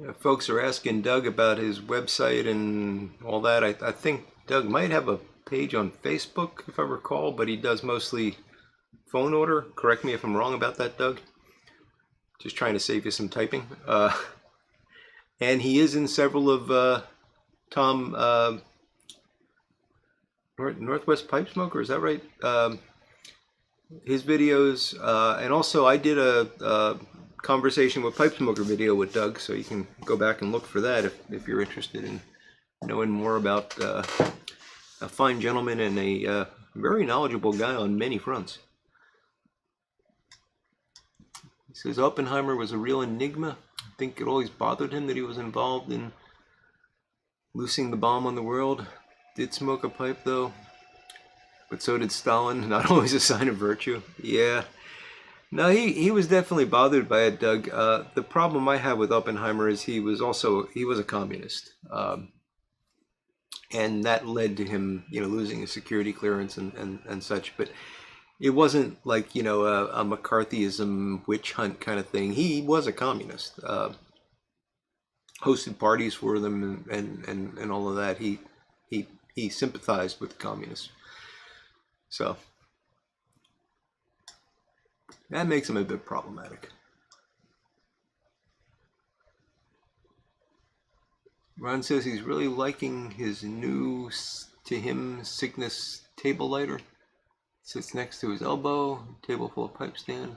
Speaker 1: Yeah, folks are asking Doug about his website and all that. I think Doug might have a page on Facebook, if I recall, but he does mostly phone order. Correct me if I'm wrong about that, Doug. Just trying to save you some typing. And he is in several of Tom Northwest Pipe Smoker. Is that right? His videos, and also I did a conversation with Pipe Smoker video with Doug, so you can go back and look for that if you're interested in knowing more about a fine gentleman and a very knowledgeable guy on many fronts. He says Oppenheimer was a real enigma. I think it always bothered him that he was involved in loosing the bomb on the world. Did smoke a pipe though, but so did Stalin. Not always a sign of virtue. Yeah. No, he was definitely bothered by it, Doug. The problem I have with Oppenheimer is he was a communist, and that led to him, losing his security clearance and such. But it wasn't like a McCarthyism witch hunt kind of thing. He was a communist, hosted parties for them and all of that. He sympathized with the communists, so that makes him a bit problematic. Ron says he's really liking his new to him Cygnus table lighter. Sits next to his elbow, table full of pipe stand.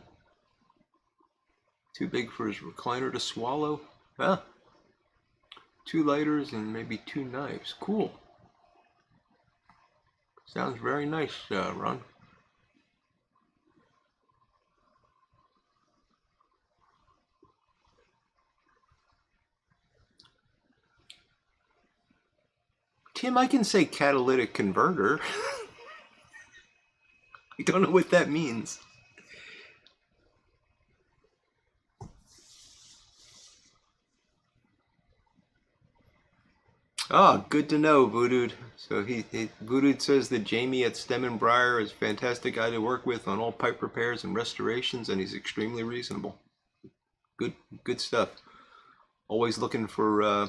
Speaker 1: Too big for his recliner to swallow. Ah, 2 lighters and maybe 2 knives. Cool. Sounds very nice, Ron. Tim, I can say catalytic converter. I don't know what that means. Ah, good to know, Voodoo. So Voodoo says that Jamie at Stem and Briar is a fantastic guy to work with on all pipe repairs and restorations, and he's extremely reasonable. Good, good stuff. Always looking for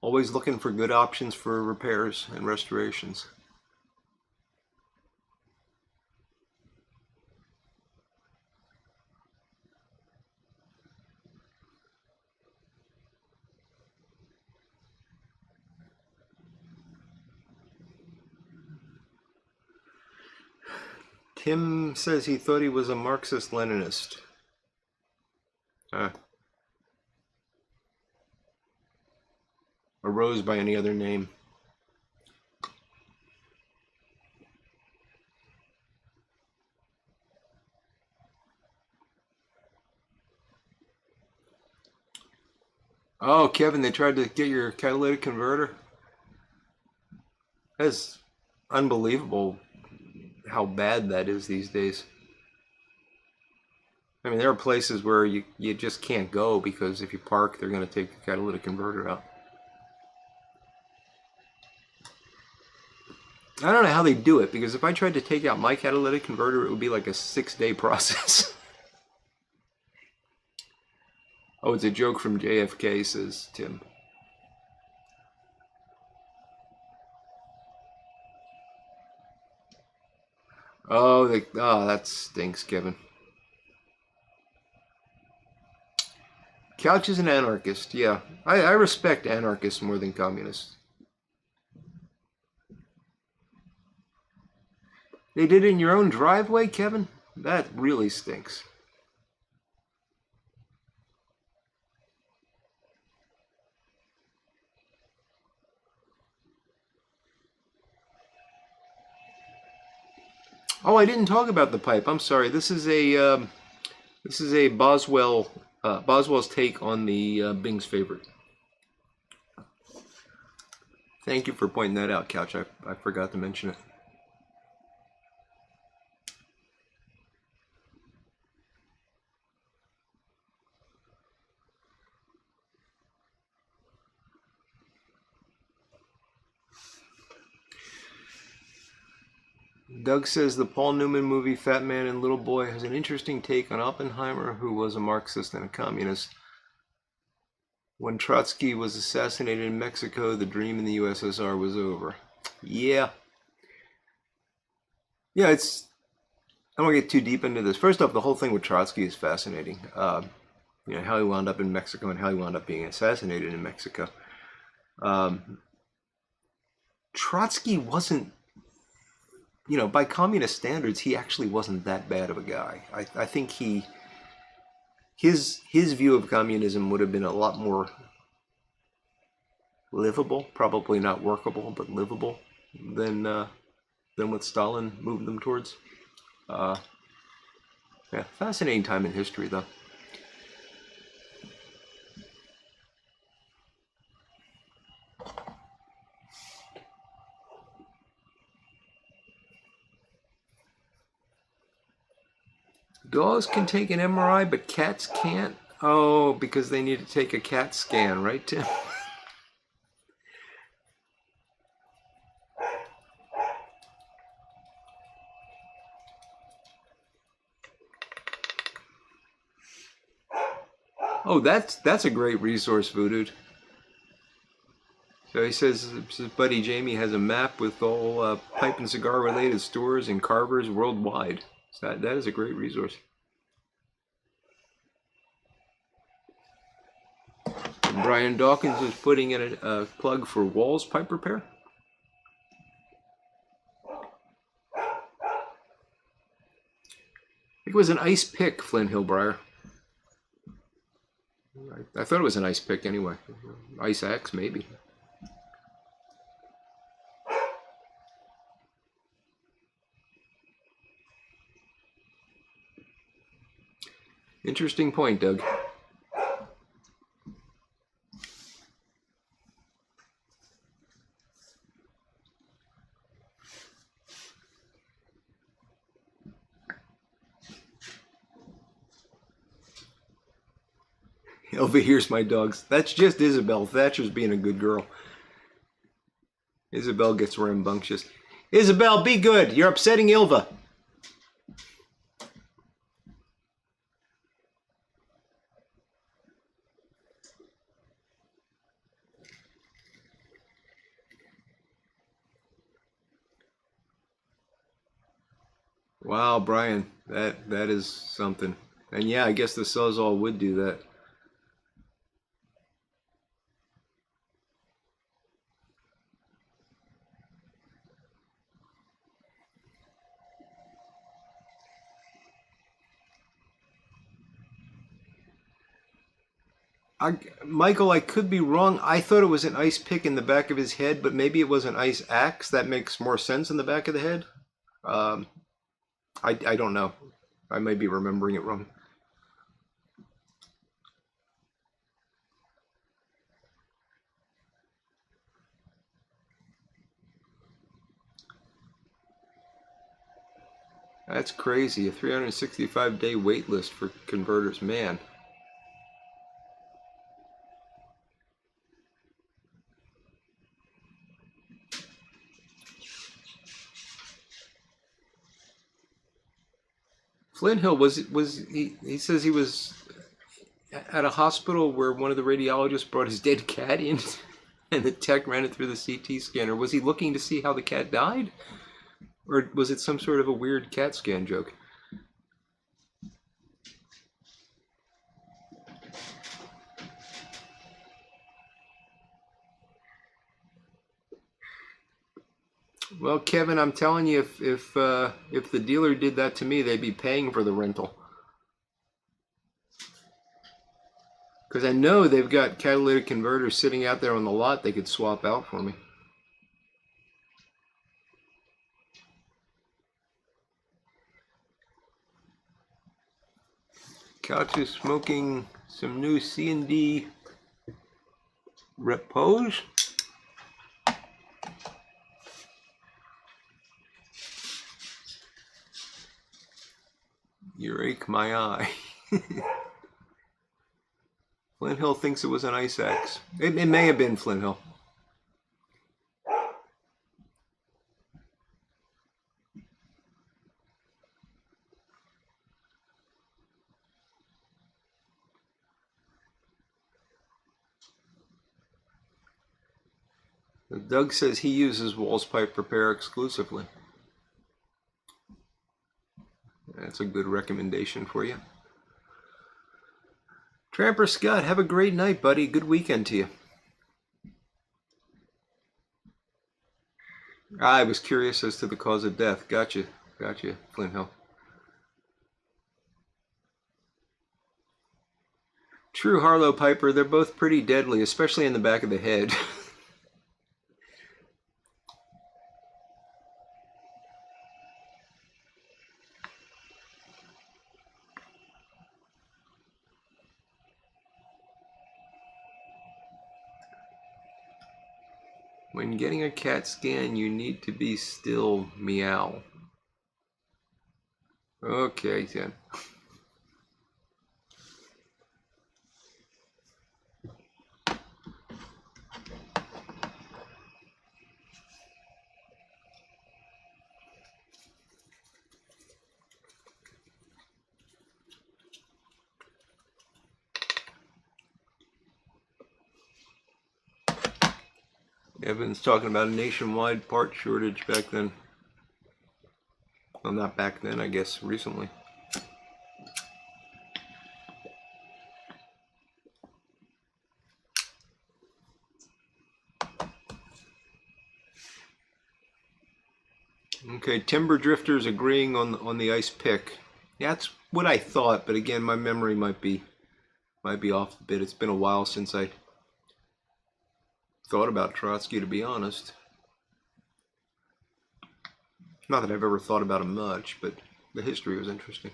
Speaker 1: good options for repairs and restorations. Tim says he thought he was a Marxist-Leninist. Arose by any other name. Oh, Kevin, they tried to get your catalytic converter? That's unbelievable how bad that is these days. I mean, there are places where you just can't go because if you park, they're going to take the catalytic converter out. I don't know how they do it, because if I tried to take out my catalytic converter, it would be like a 6-day process. Oh, it's a joke from JFK, says Tim. Oh, that stinks, Kevin. Couch is an anarchist, yeah. I respect anarchists more than communists. They did it in your own driveway, Kevin? That really stinks. Oh, I didn't talk about the pipe. I'm sorry. This is a Boswell's take on the Bing's favorite. Thank you for pointing that out, Couch. I forgot to mention it. Doug says the Paul Newman movie Fat Man and Little Boy has an interesting take on Oppenheimer, who was a Marxist and a communist. When Trotsky was assassinated in Mexico, the dream in the USSR was over. Yeah. Yeah, I don't want to get too deep into this. First off, the whole thing with Trotsky is fascinating. How he wound up in Mexico and how he wound up being assassinated in Mexico. Trotsky wasn't, by communist standards, he actually wasn't that bad of a guy. I think his view of communism would have been a lot more livable, probably not workable, but livable than what Stalin moved them towards. Yeah, fascinating time in history, though. Dogs can take an MRI, but cats can't? Oh, because they need to take a CAT scan, right, Tim? Oh, that's a great resource, Voodoo. So he says his buddy Jamie has a map with all pipe and cigar related stores and carvers worldwide. So that is a great resource. And Brian Dawkins is putting in a plug for Walls Pipe Repair. It was an ice pick, Flint Hill Briar. I thought it was an ice pick anyway. Ice axe, maybe. Interesting point, Doug. Ilva hears my dogs. That's just Isabel. Thatcher's being a good girl. Isabel gets rambunctious. Isabel, be good. You're upsetting Ilva. Wow, Brian, that is something. And yeah, I guess the Sawzall would do that. Michael, I could be wrong. I thought it was an ice pick in the back of his head, but maybe it was an ice axe. That makes more sense in the back of the head. Um, I don't know. I may be remembering it wrong. That's crazy. A 365-day wait list for converters. Man. Flint Hill was he says he was at a hospital where one of the radiologists brought his dead cat in and the tech ran it through the CT scanner. Was he looking to see how the cat died? Or was it some sort of a weird CAT scan joke? Well, Kevin, I'm telling you, if the dealer did that to me, they'd be paying for the rental. Because I know they've got catalytic converters sitting out there on the lot they could swap out for me. Couch is smoking some new C&D Repose. You rake my eye. Flint Hill thinks it was an ice axe. It may have been Flint Hill. Doug says he uses Walls Pipe Repair exclusively. That's a good recommendation for you. Tramper Scott, have a great night, buddy. Good weekend to you. I was curious as to the cause of death. Gotcha, Flint Hill. True, Harlow Piper, they're both pretty deadly, especially in the back of the head. When getting a CAT scan, you need to be still, meow. Okay, then. Evan's talking about a nationwide part shortage back then. Well, not back then, I guess, recently. Okay, Timber Drifter's agreeing on the ice pick. Yeah, that's what I thought, but again, my memory might be off a bit. It's been a while since I thought about Trotsky, to be honest. Not that I've ever thought about him much, but the history was interesting.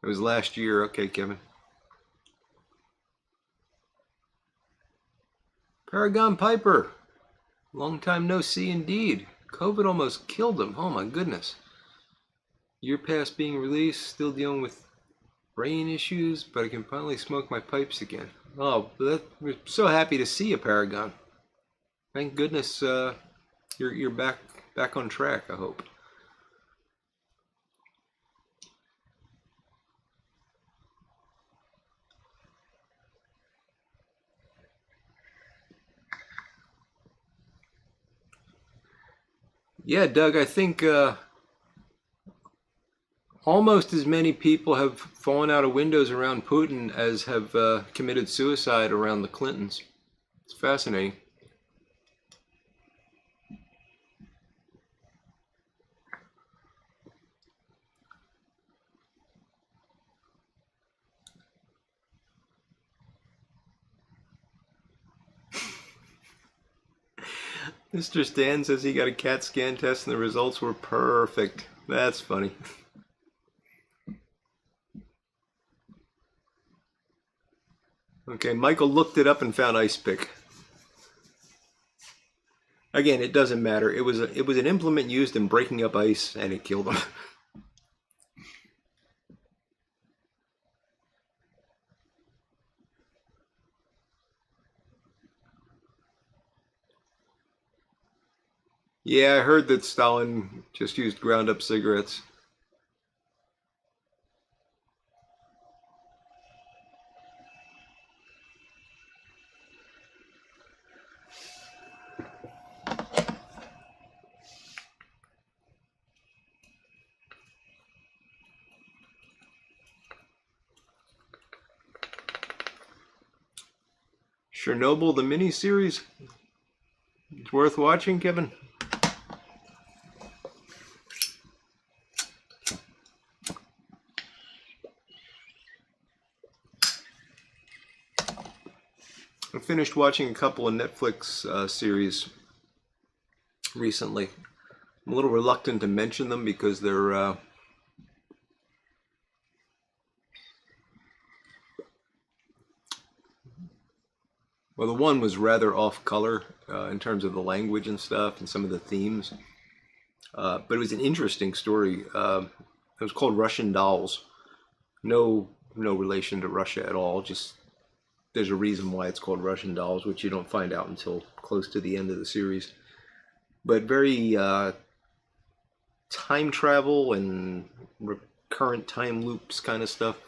Speaker 1: It was last year. Okay, Kevin. Paragon Piper. Long time no see indeed. COVID almost killed him. Oh my goodness. Year past being released, still dealing with brain issues, but I can finally smoke my pipes again. Oh, we're so happy to see you, Paragon. Thank goodness you're back on track, I hope. Yeah, Doug, I think almost as many people have fallen out of windows around Putin as have committed suicide around the Clintons. It's fascinating. Mr. Stan says he got a CAT scan test and the results were perfect. That's funny. Okay, Michael looked it up and found ice pick. Again, it doesn't matter. It was an implement used in breaking up ice, and it killed him. Yeah, I heard that Stalin just used ground up cigarettes. Chernobyl, the miniseries. It's worth watching, Kevin. I finished watching a couple of Netflix series recently. I'm a little reluctant to mention them because they're well, the one was rather off color in terms of the language and stuff and some of the themes. But it was an interesting story. It was called Russian Dolls. No relation to Russia at all. Just there's a reason why it's called Russian Dolls, which you don't find out until close to the end of the series. But very time travel and recurrent time loops kind of stuff.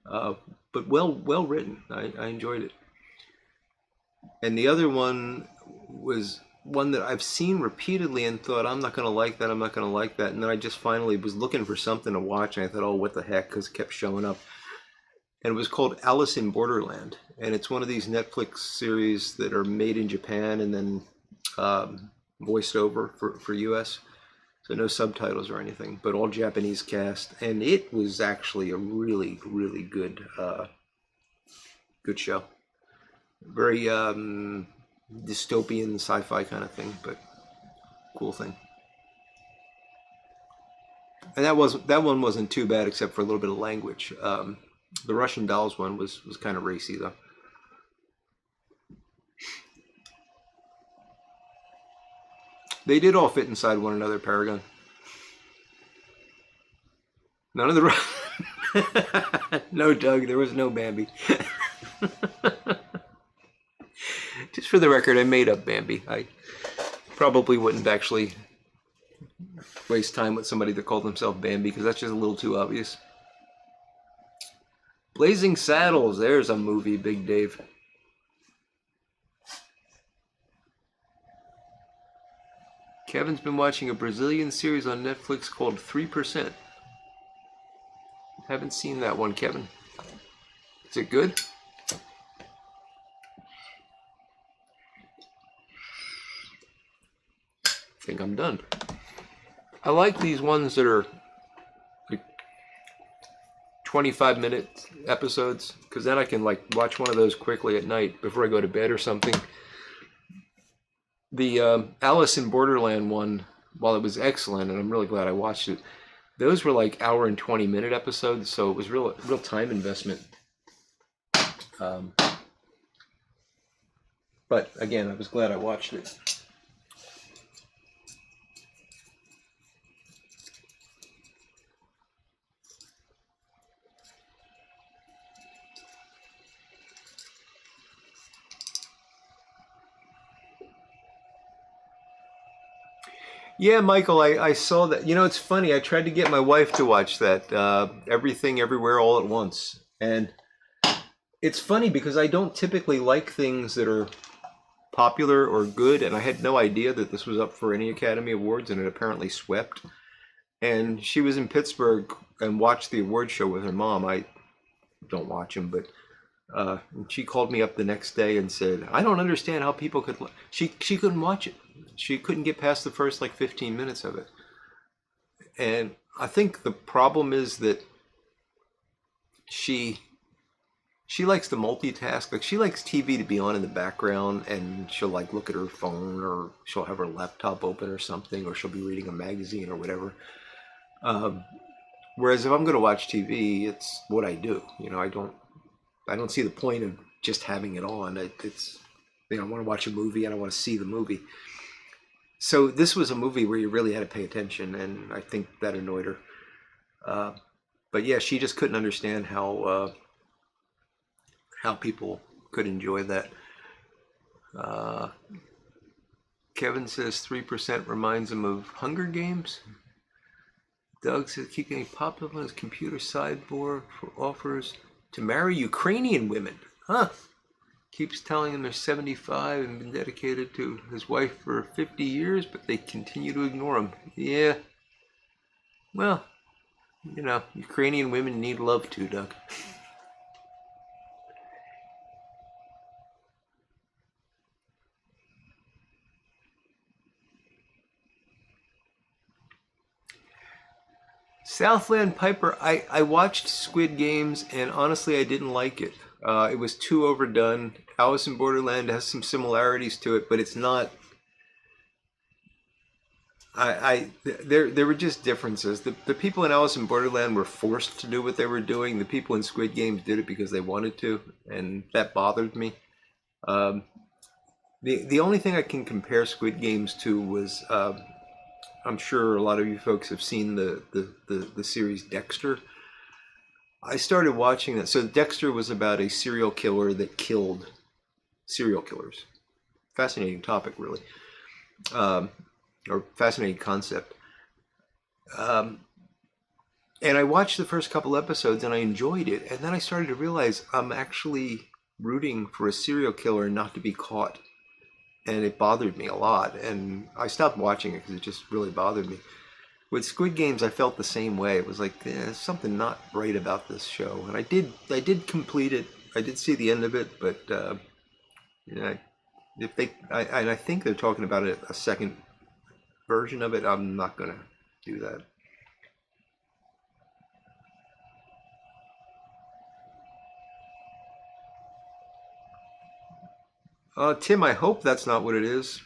Speaker 1: But well written. I enjoyed it. And the other one was one that I've seen repeatedly and thought, I'm not going to like that, I'm not going to like that. And then I just finally was looking for something to watch, and I thought, oh, what the heck, because it kept showing up. And it was called Alice in Borderland. And it's one of these Netflix series that are made in Japan and then voiced over for US. So no subtitles or anything, but all Japanese cast. And it was actually a really, really good show. Very dystopian sci-fi kind of thing, but cool thing. And that one wasn't too bad except for a little bit of language. The Russian Dolls one was kind of racy though. They did all fit inside one another, Paragon. None of the no, Doug, there was no Bambi. Just for the record, I made up Bambi. I probably wouldn't actually waste time with somebody that called themselves Bambi because that's just a little too obvious. Blazing Saddles, there's a movie, Big Dave. Kevin's been watching a Brazilian series on Netflix called 3%. Haven't seen that one, Kevin. Is it good? I think I'm done. I like these ones that are like 25-minute episodes because then I can like watch one of those quickly at night before I go to bed or something. The Alice in Borderland one, while it was excellent, and I'm really glad I watched it, those were like hour and 20-minute episodes, so it was real time investment. But again, I was glad I watched it. Yeah, Michael, I saw that. You know, it's funny. I tried to get my wife to watch that, Everything Everywhere All at Once. And it's funny because I don't typically like things that are popular or good. And I had no idea that this was up for any Academy Awards, and it apparently swept. And she was in Pittsburgh and watched the award show with her mom. I don't watch them, but she called me up the next day and said, "I don't understand how people could." She couldn't watch it. She couldn't get past the first like 15 minutes of it. And I think the problem is that she she likes to multitask. Like she likes TV to be on in the background, and she'll like look at her phone, or she'll have her laptop open or something, or she'll be reading a magazine or whatever. Um, Whereas if I'm going to watch TV, it's what I do. I don't see the point of just having it on. It's I want to watch a movie and I want to see the movie. So this was a movie where you really had to pay attention, and I think that annoyed her. Uh, but yeah, she just couldn't understand how people could enjoy that. Uh, Kevin says 3% reminds him of Hunger Games. Doug says keep getting popped up on his computer sideboard for offers to marry Ukrainian women. Huh? Keeps telling him they're 75 and been dedicated to his wife for 50 years, but they continue to ignore him. Yeah, well, Ukrainian women need love too, Doug. Southland Piper, I watched Squid Games, and honestly, I didn't like it. It was too overdone. Alice in Borderland has some similarities to it, but it's not. There were just differences. The people in Alice in Borderland were forced to do what they were doing. The people in Squid Games did it because they wanted to, and that bothered me. Um, the only thing I can compare Squid Games to was, I'm sure a lot of you folks have seen the series Dexter. I started watching that. So Dexter was about a serial killer that killed serial killers. Fascinating topic, really, um, or fascinating concept. Um, and I watched the first couple episodes and I enjoyed it, and then I started to realize I'm actually rooting for a serial killer not to be caught, and it bothered me a lot. And I stopped watching it because it just really bothered me. With Squid Games, I felt the same way. It was like there's something not right about this show, and I did complete it. I did see the end of it, but yeah, if they, and I think they're talking about a second version of it. I'm not gonna do that. Tim, I hope that's not what it is,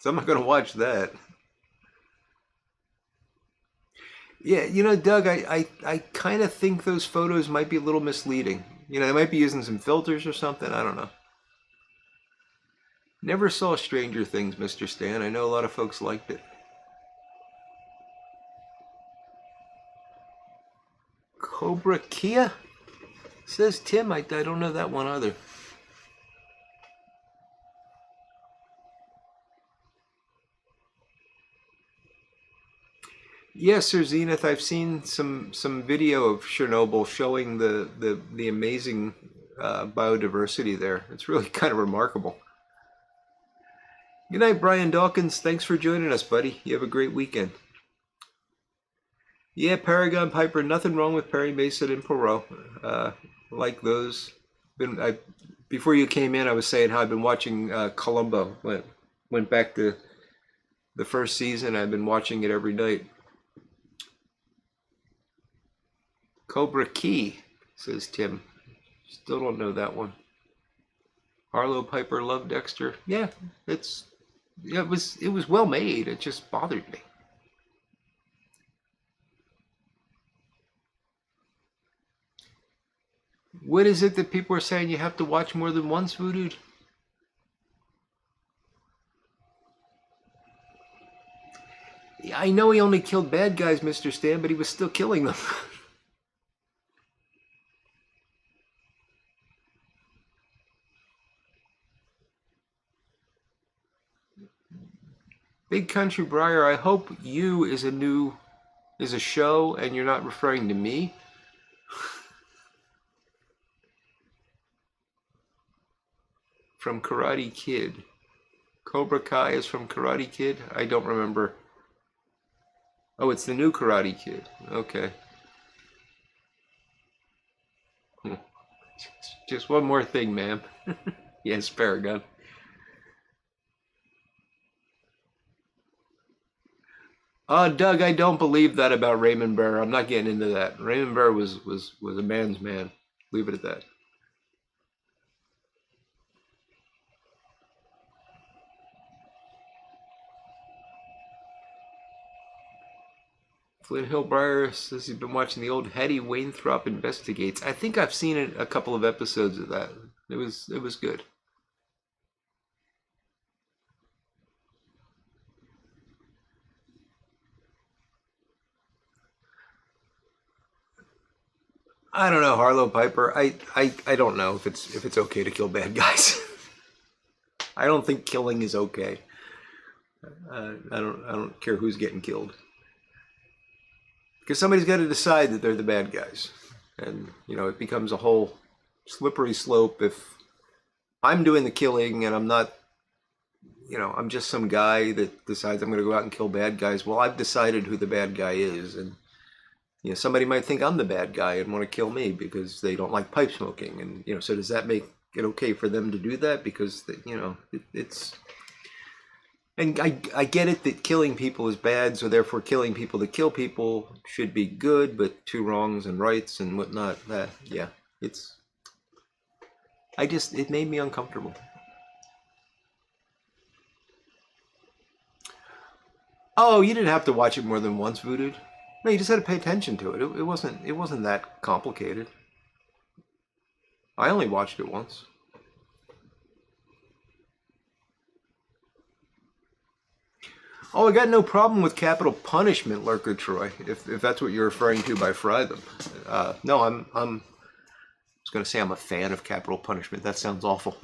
Speaker 1: so I'm not gonna watch that. Yeah, Doug, I kind of think those photos might be a little misleading. They might be using some filters or something. I don't know. Never saw Stranger Things, Mr. Stan. I know a lot of folks liked it. Cobra Kia? Says Tim. I don't know that one either. Yes, Sir Zenith, I've seen some video of Chernobyl showing the amazing biodiversity there. It's really kind of remarkable. Good night, Brian Dawkins. Thanks for joining us, buddy. You have a great weekend. Yeah, Paragon Piper. Nothing wrong with Perry Mason and Poirot. Like those. Before you came in, I was saying how I've been watching Columbo. Went back to the first season. I've been watching it every night. Cobra Key, says Tim. Still don't know that one. Harlow Piper loved Dexter. Yeah, it was well made. It just bothered me. What is it that people are saying you have to watch more than once, Voodoo? I know he only killed bad guys, Mr. Stan, but he was still killing them. Big Country Briar, I hope you is a show and you're not referring to me. From Karate Kid. Cobra Kai is from Karate Kid? I don't remember. Oh, it's the new Karate Kid. Okay. Just one more thing, ma'am. Yes, Paragon. Doug, I don't believe that about Raymond Burr. I'm not getting into that. Raymond Burr was a man's man. Leave it at that. Flint Hill Briar says he's been watching the old Hetty Wainthropp Investigates. I think I've seen a couple of episodes of that. It was good. I don't know, Harlow Piper. I don't know if it's okay to kill bad guys. I don't think killing is okay. I don't care who's getting killed. Because somebody's got to decide that they're the bad guys. And, it becomes a whole slippery slope if I'm doing the killing and I'm not, I'm just some guy that decides I'm going to go out and kill bad guys. Well, I've decided who the bad guy is. And, somebody might think I'm the bad guy and want to kill me because they don't like pipe smoking. And, so does that make it okay for them to do that? Because, it's... And I get it that killing people is bad, so therefore killing people to kill people should be good, but two wrongs and rights and whatnot, yeah, it made me uncomfortable. Oh, you didn't have to watch it more than once, Voodoo. No, you just had to pay attention to it. It wasn't that complicated. I only watched it once. Oh, I got no problem with capital punishment, Lurker Troy, if that's what you're referring to by fry them. No, I was going to say I'm a fan of capital punishment. That sounds awful.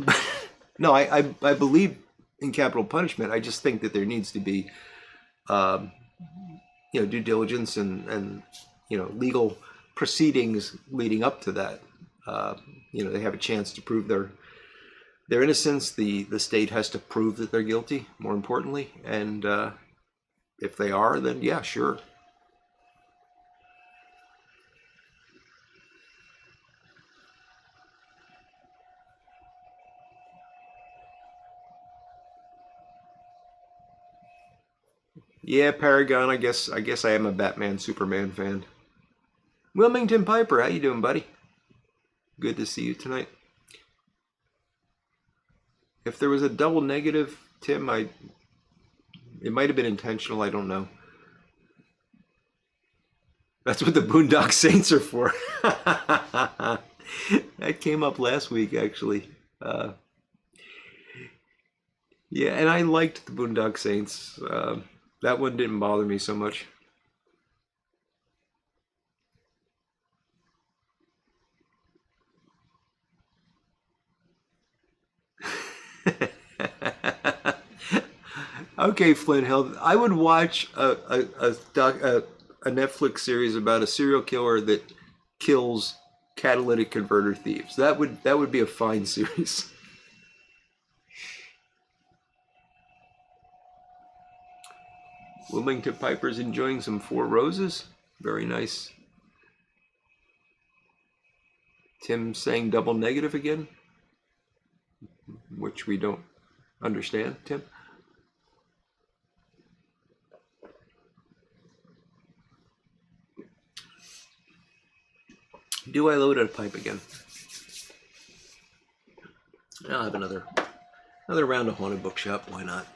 Speaker 1: No, I believe in capital punishment. I just think that there needs to be, due diligence and legal proceedings leading up to that. They have a chance to prove their innocence. The state has to prove that they're guilty, more importantly, and if they are, then yeah, sure. Yeah, Paragon, I guess I am a Batman Superman fan. Wilmington Piper, how you doing, buddy? Good to see you tonight. If there was a double negative, Tim, it might have been intentional, I don't know. That's what the Boondock Saints are for. That came up last week, actually. Yeah, and I liked the Boondock Saints. That one didn't bother me so much. Okay, Flint Hill. I would watch a Netflix series about a serial killer that kills catalytic converter thieves. That would be a fine series. Wilmington Piper's enjoying some Four Roses. Very nice. Tim saying double negative again, which we don't understand, Tim. Do I load a pipe again? I'll have another round of Haunted Bookshop. Why not?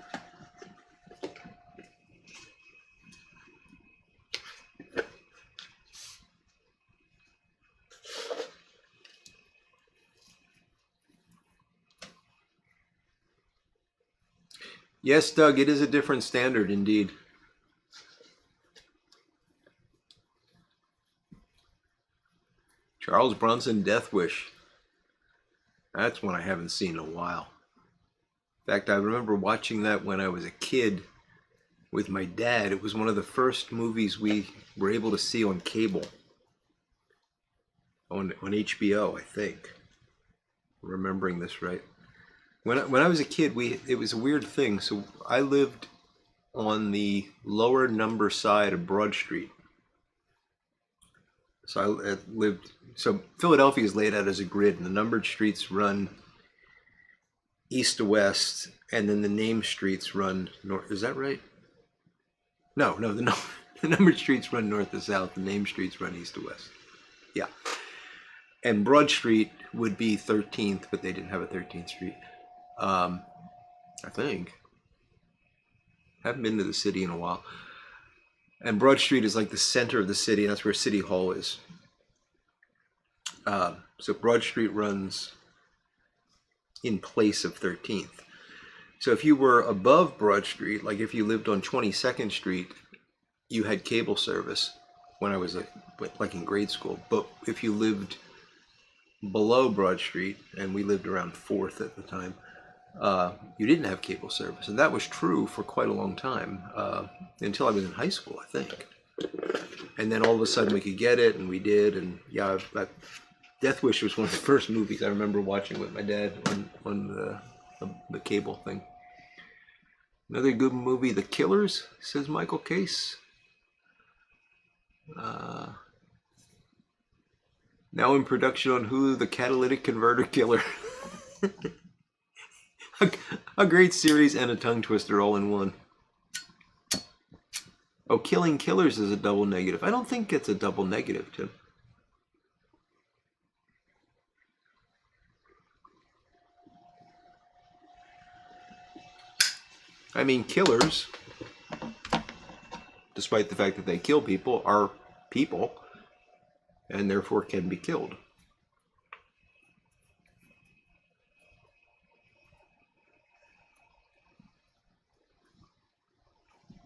Speaker 1: Yes, Doug, it is a different standard indeed. Charles Bronson Death Wish. That's one I haven't seen in a while. In fact, I remember watching that when I was a kid with my dad. It was one of the first movies we were able to see on cable, on HBO, I think. Remembering this right. When I was a kid, it was a weird thing. So I lived on the lower number side of Broad Street. So I lived. So Philadelphia is laid out as a grid, and the numbered streets run east to west, and then the named streets run north. Is that right? No, the numbered streets run north to south. The named streets run east to west. Yeah. And Broad Street would be 13th, but they didn't have a 13th Street. I think. Haven't been to the city in a while. And Broad Street is like the center of the city, and that's where City Hall is. So Broad Street runs in place of 13th. So if you were above Broad Street, like if you lived on 22nd Street, you had cable service when I was like in grade school. But if you lived below Broad Street, and we lived around 4th at the time, you didn't have cable service. And that was true for quite a long time, until I was in high school, I think. And then all of a sudden we could get it, and we did. And yeah, Death Wish was one of the first movies I remember watching with my dad on the cable thing. Another good movie, The Killers, says Michael Case. Now in production on Hulu, The Catalytic Converter Killer. A great series and a tongue twister all in one. Oh, Killing Killers is a double negative. I don't think it's a double negative, Tim. I mean, killers, despite the fact that they kill people, are people, and therefore can be killed.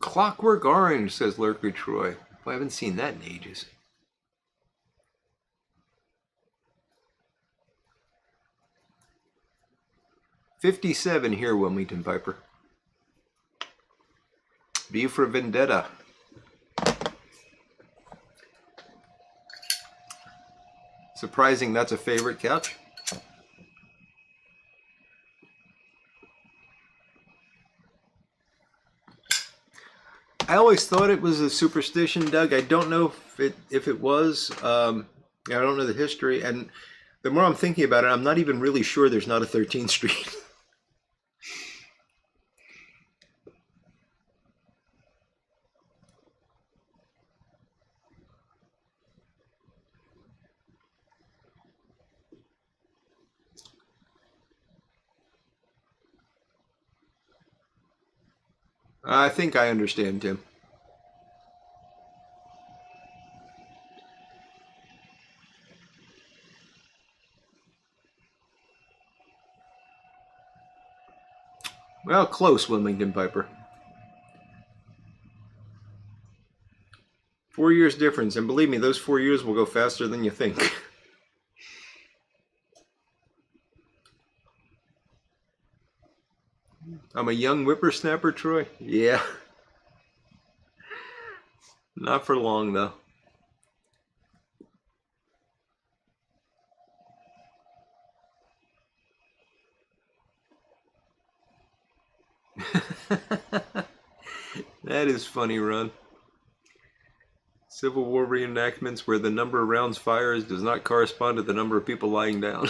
Speaker 1: Clockwork Orange, says Lurker Troy. Well, I haven't seen that in ages. $57 here, Wilmington Piper. V for Vendetta. Surprising that's a favorite couch. I always thought it was a superstition, Doug. I don't know if it was. I don't know the history, and the more I'm thinking about it, I'm not even really sure there's not a 13th Street. I think I understand, Tim. Well, close, Wilmington Piper. 4 years difference, and believe me, those 4 years will go faster than you think. I'm a young whippersnapper, Troy. Yeah. Not for long, though. That is funny, Ron. Civil War reenactments where the number of rounds fired does not correspond to the number of people lying down.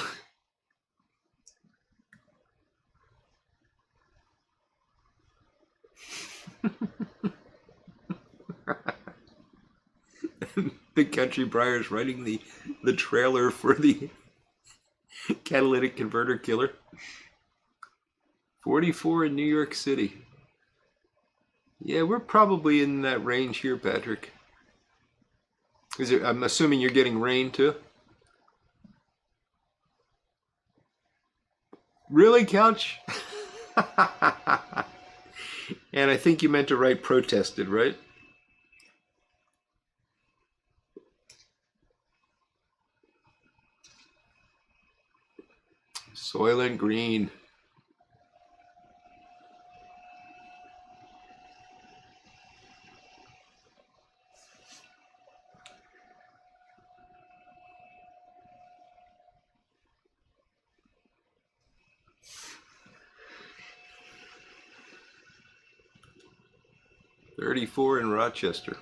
Speaker 1: Big Country Briar's writing the trailer for the Catalytic Converter Killer. 44 in New York City. Yeah, we're probably in that range here, Patrick. I'm assuming you're getting rain too? Really, Couch? And I think you meant to write protested, right? Soylent Green. 34 in Rochester.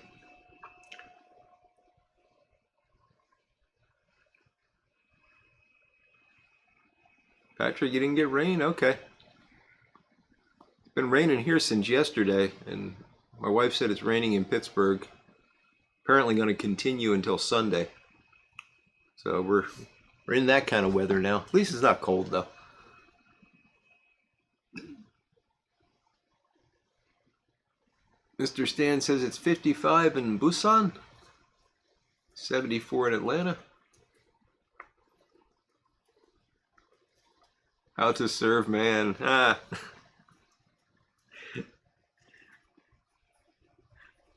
Speaker 1: Patrick, you didn't get rain? Okay. It's been raining here since yesterday, and my wife said it's raining in Pittsburgh. Apparently going to continue until Sunday. So we're in that kind of weather now. At least it's not cold though. Mr. Stan says it's 55 in Busan, 74 in Atlanta. How to serve man.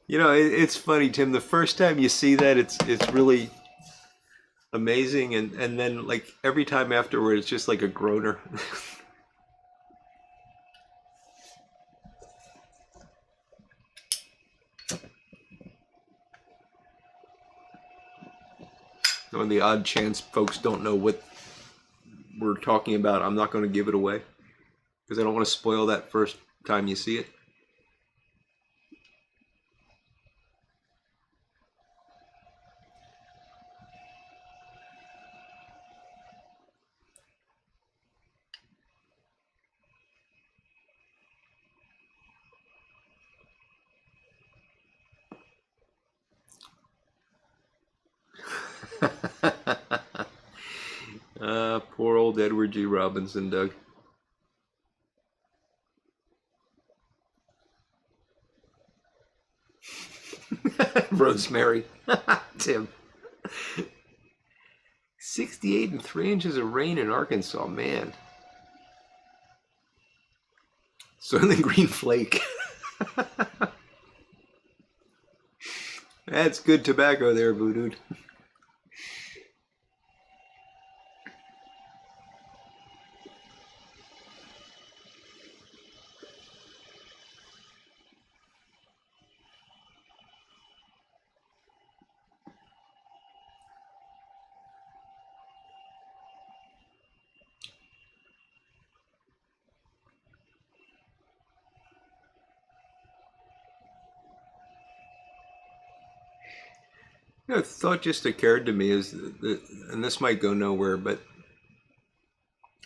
Speaker 1: You know, it's funny, Tim. The first time you see that, it's really amazing, and then like every time afterward, it's just like a groaner. On the odd chance folks don't know what we're talking about, I'm not going to give it away because I don't want to spoil that first time you see it. Poor old Edward G. Robinson, Doug. Rosemary. Tim. 68 and 3 inches of rain in Arkansas, man. Soylent Green Flake. That's good tobacco there, Voodoo. You know, a thought just occurred to me is that, and this might go nowhere, but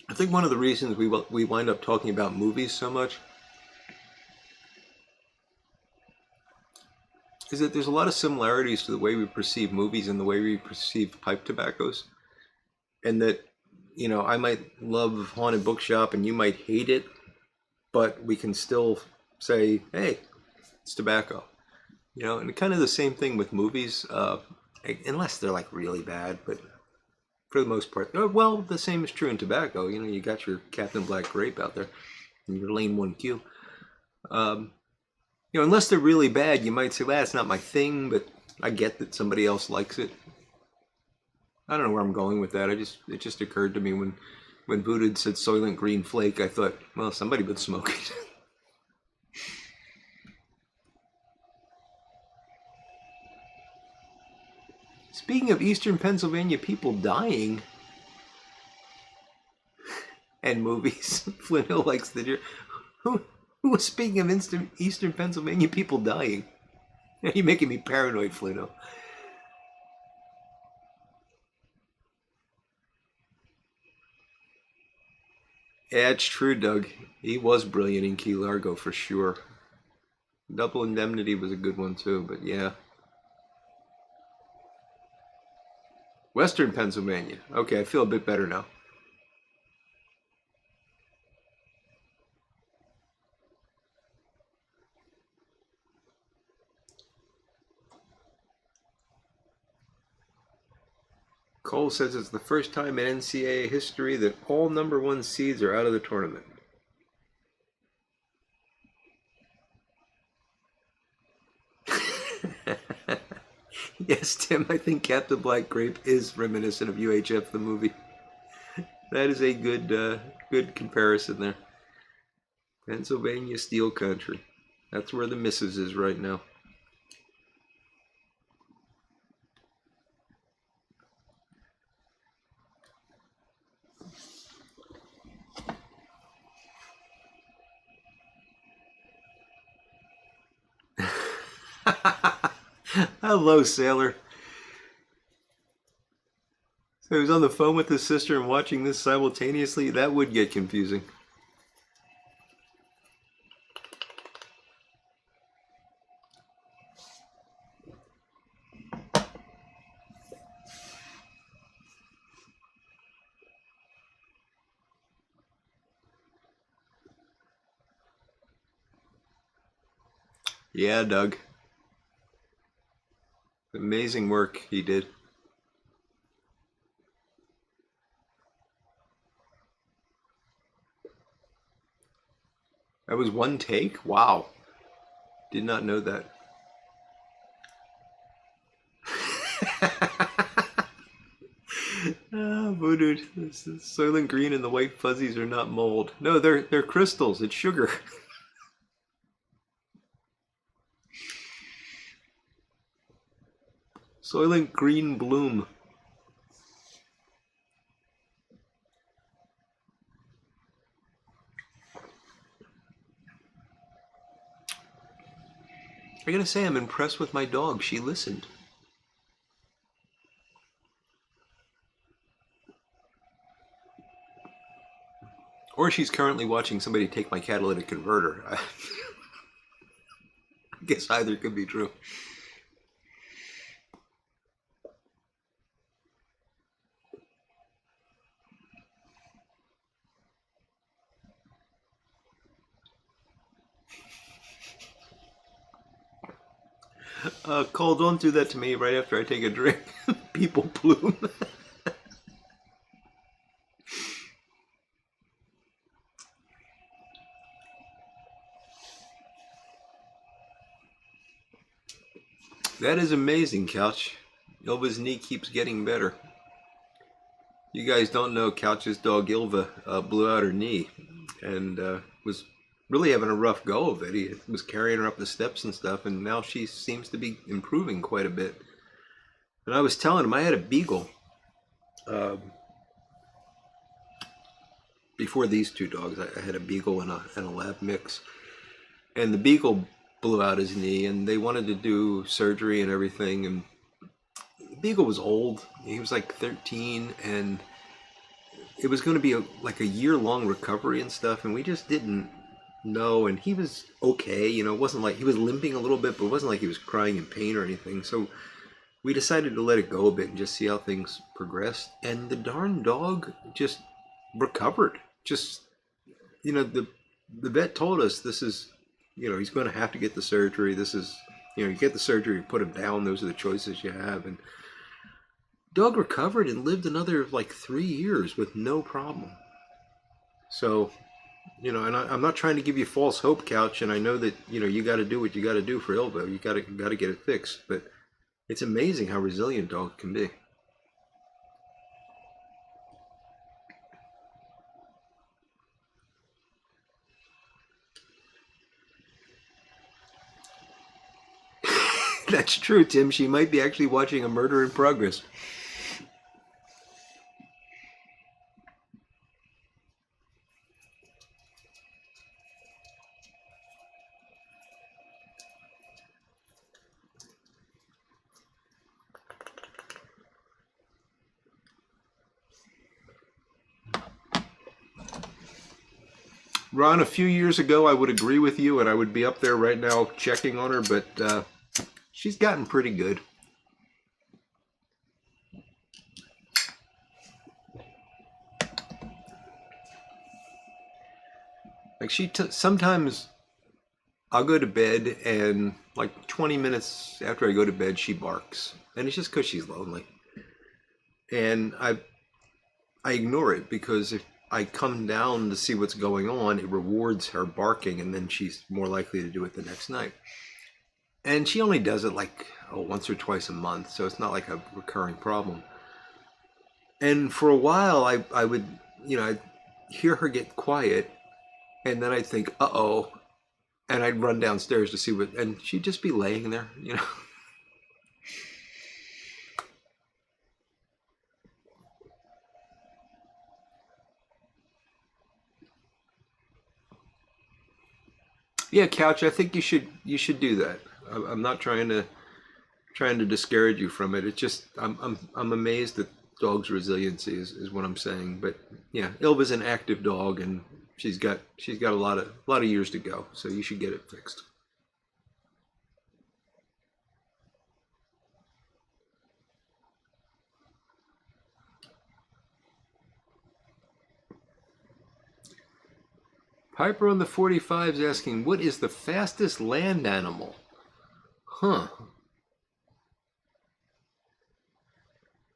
Speaker 1: I think one of the reasons we wind up talking about movies so much is that there's a lot of similarities to the way we perceive movies and the way we perceive pipe tobaccos, and that, you know, I might love Haunted Bookshop and you might hate it, but we can still say, hey, it's tobacco. You know, and kind of the same thing with movies, unless they're like really bad, but for the most part, well, the same is true in tobacco. You know, you got your Captain Black Grape out there in your Lane 1Q. You know, unless they're really bad, you might say, well, it's not my thing, but I get that somebody else likes it. I don't know where I'm going with that. It just occurred to me when Voodoo said Soylent Green Flake, I thought, well, somebody would smoke it. Speaking of Eastern Pennsylvania people dying and movies, Flint Hill likes the deer. Who was speaking of Eastern Pennsylvania people dying? You're making me paranoid, Flint Hill. Yeah, it's true, Doug. He was brilliant in Key Largo for sure. Double Indemnity was a good one too, but yeah. Western Pennsylvania. Okay, I feel a bit better now. Cole says it's the first time in NCAA history that all #1 seeds are out of the tournament. Yes, Tim, I think Captain Black Grape is reminiscent of UHF, the movie. That is a good comparison there. Pennsylvania Steel Country. That's where the missus is right now. Hello, sailor. So he was on the phone with his sister and watching this simultaneously. That would get confusing. Yeah, Doug. Amazing work he did. That was one take? Wow. Did not know that. Voodoo. This is Soylent Green and the white fuzzies are not mold. No, they're crystals. It's sugar. Soylent Green Bloom. I gotta say, I'm impressed with my dog. She listened. Or she's currently watching somebody take my catalytic converter. I guess either could be true. Cole, don't do that to me right after I take a drink. People plume. That is amazing, Couch. Ilva's knee keeps getting better. You guys don't know Couch's dog Ilva blew out her knee and was really having a rough go of it. He was carrying her up the steps and stuff, and now she seems to be improving quite a bit. And I was telling him I had a beagle before these two dogs. I had a beagle and a lab mix, and the beagle blew out his knee, and they wanted to do surgery and everything. And the beagle was old. He was like 13, and it was going to be like a year-long recovery and stuff, and we just didn't know. And he was okay, you know. It wasn't like he was limping a little bit, but it wasn't like he was crying in pain or anything. So we decided to let it go a bit and just see how things progressed. And the darn dog just recovered. Just, you know, the vet told us this is, you know, he's going to have to get the surgery. This is, you know, you get the surgery, put him down. Those are the choices you have. And dog recovered and lived another like 3 years with no problem. So, you know, and I'm not trying to give you false hope, Couch. And I know that, you know, you got to do what you got to do for Ilva. You got to get it fixed. But it's amazing how resilient dog can be. That's true, Tim. She might be actually watching a murder in progress. Ron, a few years ago, I would agree with you, and I would be up there right now checking on her, but she's gotten pretty good. Like sometimes I'll go to bed, and like 20 minutes after I go to bed, she barks, and it's just because she's lonely. And I ignore it because if I come down to see what's going on, it rewards her barking, and then she's more likely to do it the next night. And she only does it like once or twice a month, so it's not like a recurring problem. And for a while, I would, you know, I'd hear her get quiet, and then I'd think, uh-oh, and I'd run downstairs to see what, and she'd just be laying there, you know. Yeah, Couch, I think you should do that. I'm not trying trying to discourage you from it. It's just I'm amazed at dog's resiliency is what I'm saying. But yeah, Ilva's an active dog, and she's got a lot of years to go. So you should get it fixed. Piper on the 45 is asking, what is the fastest land animal? Huh.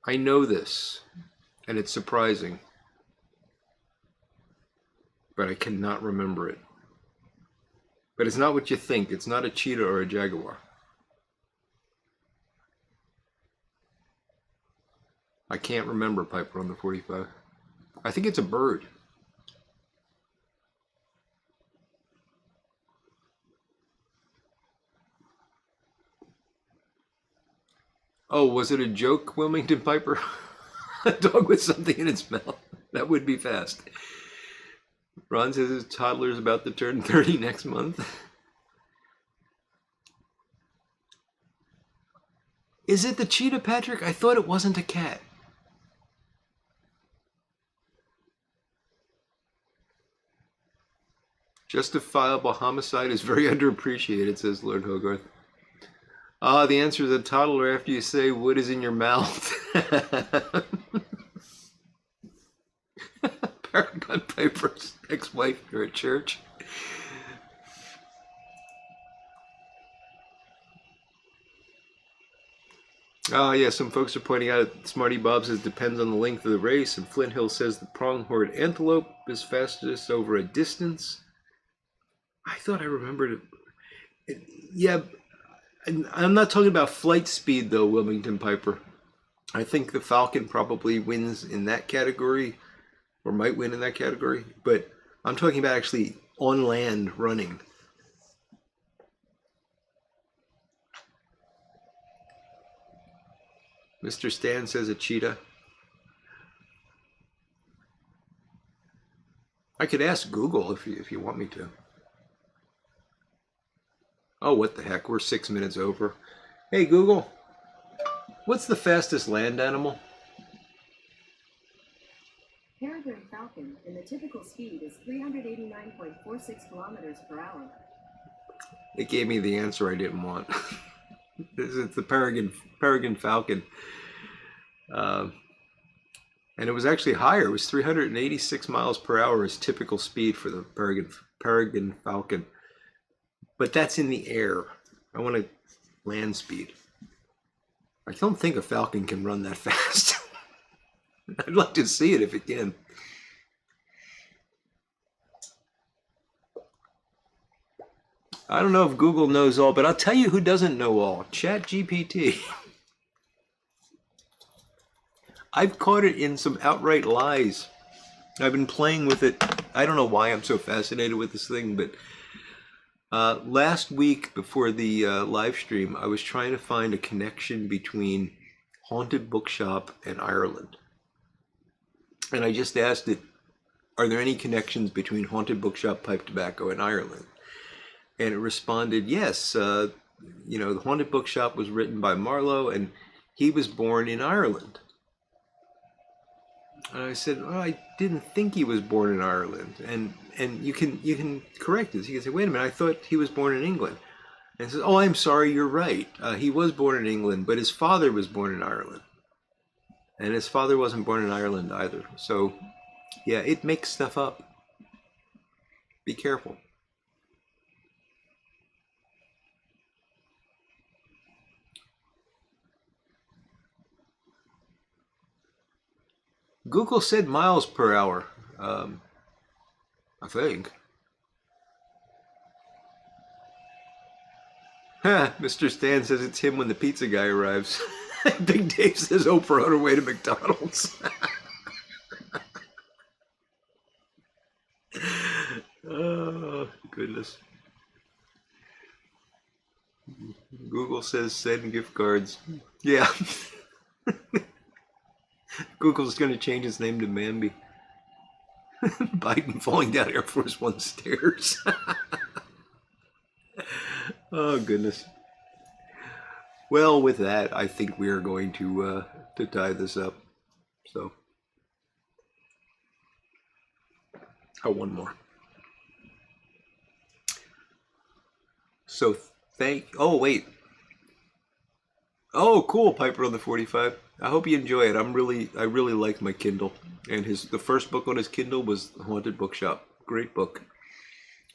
Speaker 1: I know this, and it's surprising, but I cannot remember it. But it's not what you think. It's not a cheetah or a jaguar. I can't remember, Piper on the 45. I think it's a bird. Oh, was it a joke, Wilmington Piper? A dog with something in its mouth. That would be fast. Ron says his toddler is about to turn 30 next month. Is it the cheetah, Patrick? I thought it wasn't a cat. Justifiable homicide is very underappreciated, says Lord Hogarth. The answer is a toddler after you say what is in your mouth. Paragon Piper's ex-wife here at church. Yeah, some folks are pointing out Smarty Bob says depends on the length of the race, and Flint Hill says the pronghorn antelope is fastest over a distance. I thought I remembered it. Yeah, I'm not talking about flight speed though, Wilmington Piper. I think the falcon probably wins in that category, or might win in that category, but I'm talking about actually on land running. Mr. Stan says a cheetah. I could ask Google if you want me to. Oh, what the heck, we're 6 minutes over. Hey Google, what's the fastest land animal?
Speaker 2: Peregrine falcon, and the typical speed is 389.46 kilometers per hour.
Speaker 1: It gave me the answer I didn't want. It's the peregrine falcon. And it was actually higher. It was 386 miles per hour is typical speed for the peregrine falcon. But that's in the air. I want a land speed. I don't think a falcon can run that fast. I'd like to see it if it can. I don't know if Google knows all, but I'll tell you who doesn't know all. ChatGPT. I've caught it in some outright lies. I've been playing with it. I don't know why I'm so fascinated with this thing, but last week before the live stream, I was trying to find a connection between Haunted Bookshop and Ireland. And I just asked it, are there any connections between Haunted Bookshop, Pipe Tobacco, and Ireland? And it responded, yes. The Haunted Bookshop was written by Marlowe, and he was born in Ireland. And I said, well, I didn't think he was born in Ireland. And you can correct this. You can say, wait a minute, I thought he was born in England. And he says, oh, I'm sorry, you're right. He was born in England, but his father was born in Ireland. And his father wasn't born in Ireland either. So, yeah, it makes stuff up. Be careful. Google said miles per hour, I think. Mr. Stan says it's him when the pizza guy arrives. Big Dave says Oprah on her way to McDonald's. Oh, goodness. Google says send gift cards. Yeah. Google's going to change its name to Mambi. Biden falling down Air Force One stairs. Oh, goodness. Well, with that, I think we are going to tie this up. So, oh, one more. So oh wait. Oh, cool, Piper on the 45. I hope you enjoy it. I really like my Kindle. And the first book on his Kindle was Haunted Bookshop. Great book.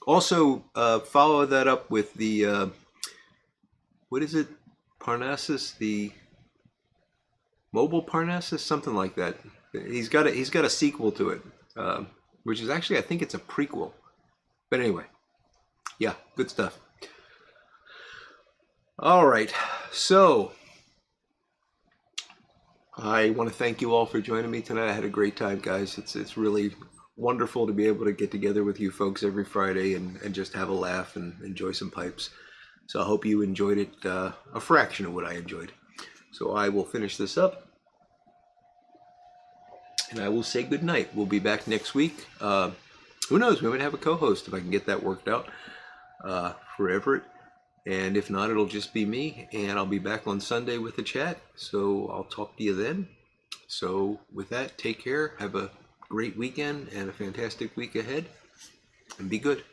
Speaker 1: Also, follow that up with the what is it? Parnassus, the Mobile Parnassus, something like that. He's got a sequel to it, which is actually, I think it's a prequel. But anyway, yeah, good stuff. All right, so I want to thank you all for joining me tonight. I had a great time, guys. It's really wonderful to be able to get together with you folks every Friday and just have a laugh and enjoy some pipes. So I hope you enjoyed it, a fraction of what I enjoyed. So I will finish this up, and I will say good night. We'll be back next week. Who knows? We might have a co-host if I can get that worked out for Everett. And if not, it'll just be me, and I'll be back on Sunday with the chat. So I'll talk to you then. So with that, take care. Have a great weekend and a fantastic week ahead, and be good.